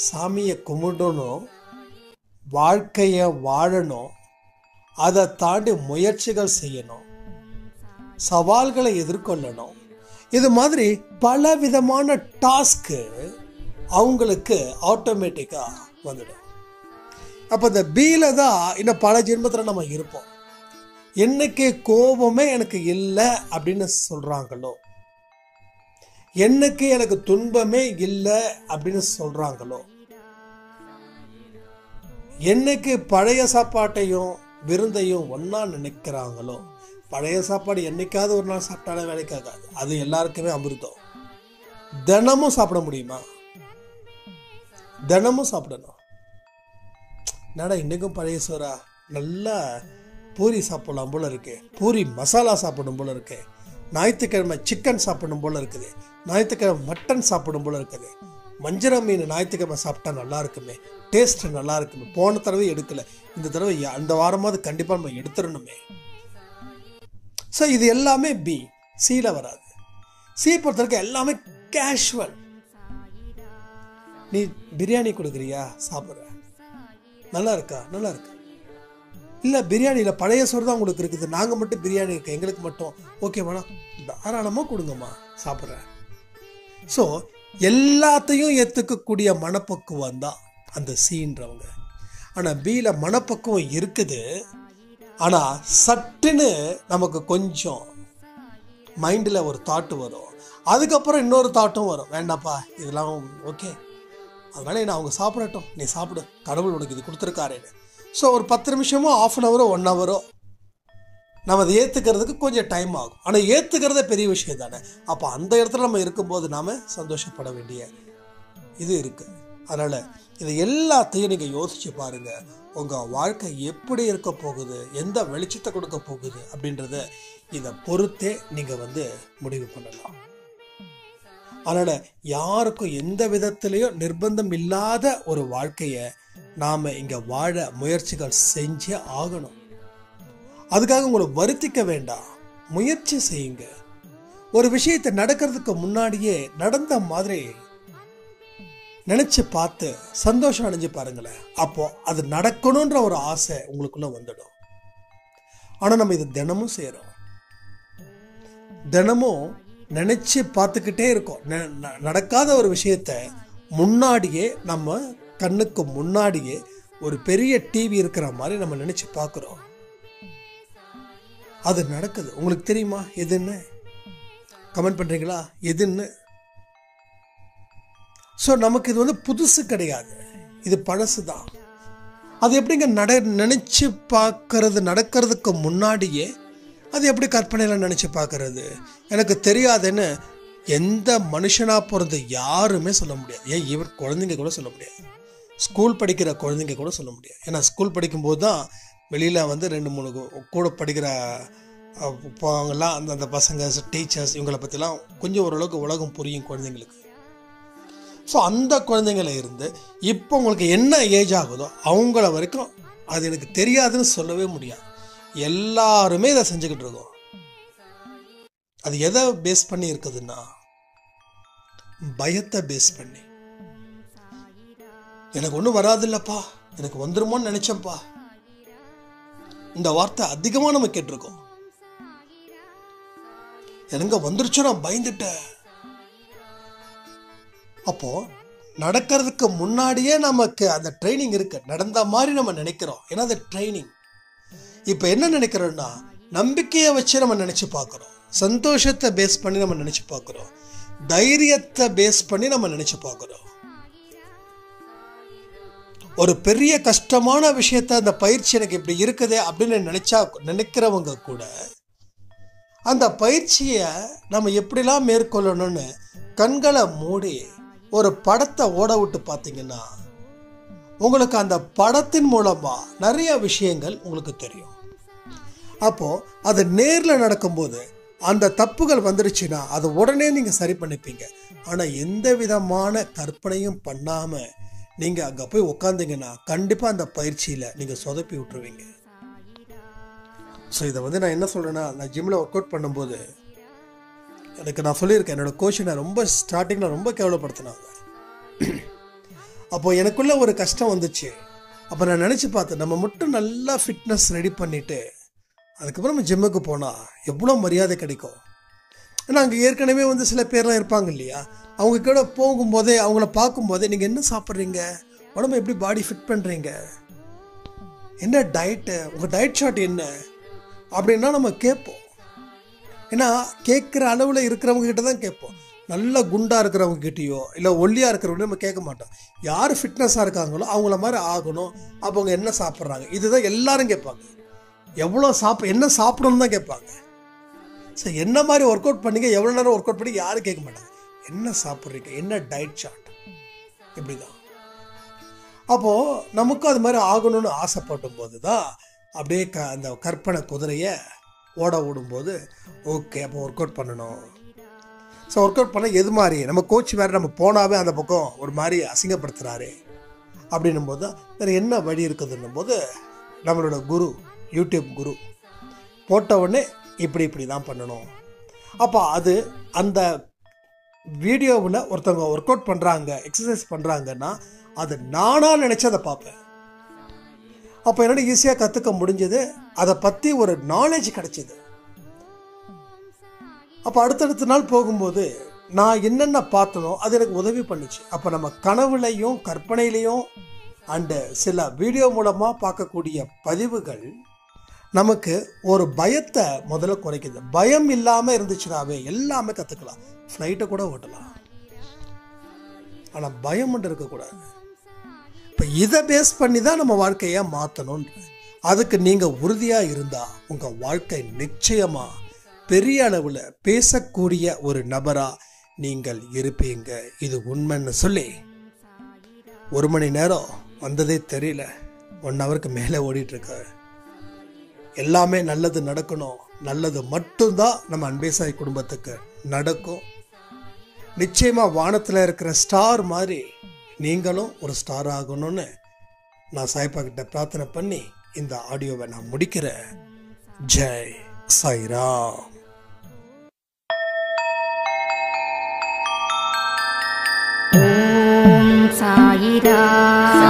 சாமியை கும்பிடணும், வாழ்க்கையை வாழணும், அதை தாண்டி முயற்சிகள் செய்யணும், சவால்களை எதிர்கொள்ளணும். இது மாதிரி பல விதமான டாஸ்க்கு அவங்களுக்கு ஆட்டோமேட்டிக்காக வந்துடும். அப்போ இந்த பியில் தான் இன்னும் பல ஜென்மத்தில் நம்ம இருப்போம். என்னைக்கு கோபமே எனக்கு இல்லை அப்படின்னு சொல்கிறாங்களோ, என்னைக்கு எனக்கு துன்பமே இல்லை அப்படின்னு சொல்கிறாங்களோ, என்னைக்கு பழைய சாப்பாட்டையும் விருந்தையும் ஒன்றா நினைக்கிறாங்களோ, பழைய சாப்பாடு என்னைக்காவது ஒரு நாள் சாப்பிட்டாலே வேலைக்காகாது, அது எல்லாருக்குமே அமிர்தம். தினமும் சாப்பிட முடியுமா? தினமும் சாப்பிடணும். என்னடா இன்றைக்கும் பழைய சோறா, நல்லா பூரி சாப்பிடலாம் போல இருக்கு, பூரி மசாலா சாப்பிடணும் போல இருக்கு, ஞாயிற்றுக்கிழமை சிக்கன் சாப்பிடணும் போல இருக்குது, ஞாயிற்றுக்கிழமை மட்டன் சாப்பிடும் போல இருக்குது, வஞ்சரம் மீன் ஞாயிற்றுக்கிழமை சாப்பிட்டா நல்லா இருக்குமே, டேஸ்ட் நல்லா இருக்குமே, போன தடவை எடுக்கலை, இந்த தடவை அந்த வாரமாவது கண்டிப்பாக நம்ம எடுத்துடணுமே. ஸோ இது எல்லாமே பி. சியில் வராது. சி பொறுத்தவரைக்கும் எல்லாமே கேஷுவல். நீ பிரியாணி கொடுக்குறியா, சாப்பிட்ற, நல்லா இருக்கா, நல்லா இருக்கு. இல்லை பிரியாணியில் பழைய சோறு தான் உங்களுக்கு இருக்குது, நாங்கள் மட்டும் பிரியாணி இருக்கு, எங்களுக்கு மட்டும் ஓகே வேணாம், தாராளமாக கொடுங்கம்மா, சாப்பிட்றேன். ஸோ எல்லாத்தையும் ஏற்றுக்கக்கூடிய மனப்பக்குவம் தான் அந்த சீன்றவங்க. ஆனால் பியில் மனப்பக்குவம் இருக்குது, ஆனால் சட்டுன்னு நமக்கு கொஞ்சம் மைண்டில் ஒரு தாட்டு வரும், அதுக்கப்புறம் இன்னொரு தாட்டும் வரும், வேண்டாப்பா இதெல்லாம் ஓகே, அதனால என்ன அவங்க சாப்பிடட்டும், நீ சாப்பிடு, கடவுள் உனக்கு இது கொடுத்துருக்காரேன்னு. ஸோ ஒரு 10 நிமிஷமோ, 1/2 hour 1 hour நம்ம அதை ஏற்றுக்கிறதுக்கு கொஞ்சம் டைம் ஆகும். ஆனால் ஏற்றுக்கிறதே பெரிய விஷயம் தானே. அப்போ அந்த இடத்துல நம்ம இருக்கும்போது நாம் சந்தோஷப்பட வேண்டிய இது இருக்குது. அதனால் இதை எல்லாத்தையும் நீங்கள் யோசித்து பாருங்கள். உங்கள் வாழ்க்கை எப்படி இருக்க போகுது, எந்த வெளிச்சத்தை கொடுக்க போகுது அப்படின்றத இதை பொறுத்தே நீங்கள் முடிவு பண்ணலாம். அதனால் யாருக்கும் எந்த விதத்திலையும் நிர்பந்தம் இல்லாத ஒரு வாழ்க்கையை நாம் இங்கே வாழ முயற்சிகள் செஞ்சே ஆகணும். அதுக்காக உங்களை வருத்திக்க வேண்டாம், முயற்சி செய்யுங்க. ஒரு விஷயத்தை நடக்கிறதுக்கு முன்னாடியே நடந்த மாதிரி நினைச்சு பார்த்து சந்தோஷம் அடைஞ்சு பாருங்களேன். அப்போ அது நடக்கணுன்ற ஒரு ஆசை உங்களுக்குள்ள வந்துடும். ஆனால் நம்ம இது தினமும் செய்கிறோம், தினமும் நினைச்சு பார்த்துக்கிட்டே இருக்கோம். நடக்காத ஒரு விஷயத்த முன்னாடியே நம்ம கண்ணுக்கு முன்னாடியே ஒரு பெரிய டிவி இருக்கிற மாதிரி நம்ம நினைச்சு பார்க்குறோம். அது நடக்குது. உங்களுக்கு தெரியுமா எதுன்னு? கமெண்ட் பண்ணுறீங்களா எதுன்னு? ஸோ நமக்கு இது புதுசு கிடையாது, இது பழசு தான். அது எப்படிங்க நினச்சி பார்க்கறது? நடக்கிறதுக்கு முன்னாடியே அது எப்படி கற்பனையில் நினச்சி பார்க்கறது? எனக்கு தெரியாதுன்னு எந்த மனுஷனாக பிறந்த யாருமே சொல்ல முடியாது. ஏன் இவர் குழந்தைங்க கூட சொல்ல முடியாது, ஸ்கூல் படிக்கிற குழந்தைங்க கூட சொல்ல முடியாது. ஏன்னா ஸ்கூல் படிக்கும்போது தான் வெளியில் 2-3 கூட படிக்கிற அவங்கெல்லாம் அந்த பசங்க, டீச்சர்ஸ், இவங்களை பற்றிலாம் கொஞ்சம் ஓரளவுக்கு உலகம் புரியும் குழந்தைங்களுக்கு. ஸோ அந்த குழந்தைங்கள இருந்து இப்போ உங்களுக்கு என்ன ஏஜ் ஆகுதோ அவங்கள வரைக்கும் அது எனக்கு தெரியாதுன்னு சொல்லவே முடியாது. எல்லாருமே இதை செஞ்சுக்கிட்டு இருக்கோம். அது எதை பேஸ் பண்ணி இருக்குதுன்னா பயத்தை பேஸ் பண்ணி. எனக்கு ஒன்றும் வராது இல்லைப்பா, எனக்கு வந்துருமோன்னு நினச்சேன்ப்பா, இந்த வார்த்தை அதிகமாக நம்ம கேட்டிருக்கோம். எனக்கு வந்துருச்சோ நான் பயந்துட்டேன். அப்போ நடக்கிறதுக்கு முன்னாடியே நமக்கு அந்த ட்ரைனிங் இருக்கு, நடந்த மாதிரி நம்ம நினைக்கிறோம். ஏன்னா அது ட்ரைனிங். இப்போ என்ன நினைக்கிறோம்னா, நம்பிக்கையை வச்சு நம்ம நினைச்சு பார்க்குறோம், சந்தோஷத்தை பேஸ் பண்ணி நம்ம நினைச்சு பார்க்குறோம், தைரியத்தை பேஸ் பண்ணி நம்ம நினைச்சு பார்க்குறோம். ஒரு பெரிய கஷ்டமான விஷயத்த அந்த பயிற்சி எனக்கு இப்படி இருக்குதே அப்படின்னு நினைக்கிறவங்க கூட அந்த பயிற்சியை நம்ம எப்படிலாம் மேற்கொள்ளணும்னு கண்களை மூடி ஒரு படத்தை ஓட விட்டு பார்த்தீங்கன்னா உங்களுக்கு அந்த படத்தின் மூலமா நிறைய விஷயங்கள் உங்களுக்கு தெரியும். அப்போ அது நேரில் நடக்கும்போது அந்த தப்புகள் வந்துருச்சுன்னா அதை உடனே நீங்க சரி பண்ணிப்பீங்க. ஆனா எந்த விதமான கற்பனையும் பண்ணாம நீங்க அங்க போய் உட்காந்தீங்கன்னா கண்டிப்பா அந்த பயிற்சியில நீங்க சொதப்பி விட்டுருவீங்க. ஸோ இதை நான் என்ன சொல்றேன்னா, நான் ஜிம்ல ஒர்க் அவுட் பண்ணும்போது எனக்கு நான் சொல்லியிருக்கேன், என்னோட கோச் நான் ரொம்ப ஸ்டார்டிங்கில் ரொம்ப கேவலப்படுத்தினாங்க. அப்போ எனக்குள்ள ஒரு கஷ்டம் வந்துச்சு. அப்போ நான் நினச்சி பார்த்தேன், நம்ம மட்டும் நல்லா ஃபிட்னஸ் ரெடி பண்ணிட்டு அதுக்கப்புறம் நம்ம ஜிம்முக்கு போனால் எவ்வளோ மரியாதை கிடைக்கும். ஏன்னா அங்கே ஏற்கனவே சில பேர்லாம் இருப்பாங்க இல்லையா, அவங்க கூட போகும்போதே அவங்கள பார்க்கும்போதே நீங்கள் என்ன சாப்பிட்றீங்க, உடம்பு எப்படி பாடி ஃபிட் பண்ணுறீங்க, என்ன டயட்டு, உங்கள் டயட் சார்ட் என்ன அப்படின்னா நம்ம கேட்போம். ஏன்னா கேட்குற அளவில் இருக்கிறவங்க கிட்ட தான் கேட்போம். நல்லா குண்டாக இருக்கிறவங்க கிட்டேயோ இல்லை ஒல்லியாக இருக்கிறவங்க நம்ம கேட்க மாட்டோம். யார் ஃபிட்னஸாக இருக்காங்களோ அவங்கள மாதிரி ஆகணும், அப்போ அவங்க என்ன சாப்பிட்றாங்க, இதுதான் எல்லாரும் கேட்பாங்க. எவ்வளோ என்ன சாப்பிடணும்னு தான் கேட்பாங்க. சரி, என்ன மாதிரி ஒர்க் அவுட் பண்ணிங்க, எவ்வளோ நேரம் ஒர்க் அவுட் பண்ணி யாரும் கேட்க மாட்டாங்க. என்ன சாப்பிட்றீங்க, என்ன டயட் சார்ட், இப்படி தான். அப்போது நமக்கும் அது மாதிரி ஆகணும்னு ஆசைப்படும் போது தான் அப்படியே அந்த கற்பனை குதிரையை ஓட விடும்போது ஓகே அப்போ ஒர்க் அவுட் பண்ணணும். ஸோ ஒர்க் அவுட் பண்ண எது மாதிரி நம்ம கோச் வேறு நம்ம போனாவே அந்த பக்கம் ஒரு மாதிரி அசிங்கப்படுத்துகிறாரு அப்படின்னும் போது தான் வேறு என்ன வழி இருக்குதுன்னும் போது நம்மளோட குரு, யூடியூப் குரு போட்ட உடனே இப்படி தான் பண்ணணும். அப்போ அது அந்த வீடியோவில் ஒருத்தவங்க ஒர்க் அவுட் பண்ணுறாங்க, எக்ஸசைஸ் பண்ணுறாங்கன்னா அது நானாக நினச்சி அதை பார்ப்பேன். அப்போ என்னோட ஈஸியாக கற்றுக்க முடிஞ்சது, அதை பற்றி ஒரு நாலேஜ் கிடைச்சிது. அப்போ அடுத்தடுத்த நாள் போகும்போது நான் என்னென்ன பார்த்தனோ அது எனக்கு உதவி பண்ணுச்சு. அப்போ நம்ம கனவுலையும் கற்பனையிலையும் அண்டு சில வீடியோ மூலமாக பார்க்கக்கூடிய பதிவுகள் நமக்கு ஒரு பயத்தை முதல்ல குறைக்குது. பயம் இல்லாமல் இருந்துச்சுனாவே எல்லாமே கற்றுக்கலாம். ஃப்ளைட்டை கூட ஓட்டலாம், ஆனால் பயம் மட்டும் இருக்கக்கூடாது. இப்போ இதை பேஸ் பண்ணி தான் நம்ம வாழ்க்கையை மாற்றணுன்ற. அதுக்கு நீங்கள் உறுதியாக இருந்தால் உங்கள் வாழ்க்கை நிச்சயமாக பெரிய அளவில் பேசக்கூடிய ஒரு நபராக நீங்கள் இருப்பீங்க. இது உண்மைன்னு சொல்லி 1 மணி நேரம் வந்ததே தெரியல, 1 ஹவருக்கு மேலே ஓடிட்டுருக்கு. எல்லாமே நல்லது நடக்கணும், நல்லது மட்டும்தான் நம்ம அன்பே சாய் குடும்பத்துக்கு நடக்கும். நிச்சயமாக வானத்தில் இருக்கிற ஸ்டார் மாதிரி நீங்களும் ஒரு ஸ்டார் ஆகணும்னு நான் சாய்பா கிட்ட பிரார்த்தனை பண்ணி இந்த ஆடியோவை நான் முடிக்கிறேன். ஜெய் சாய்ராம். ஓம் சாயிராம்.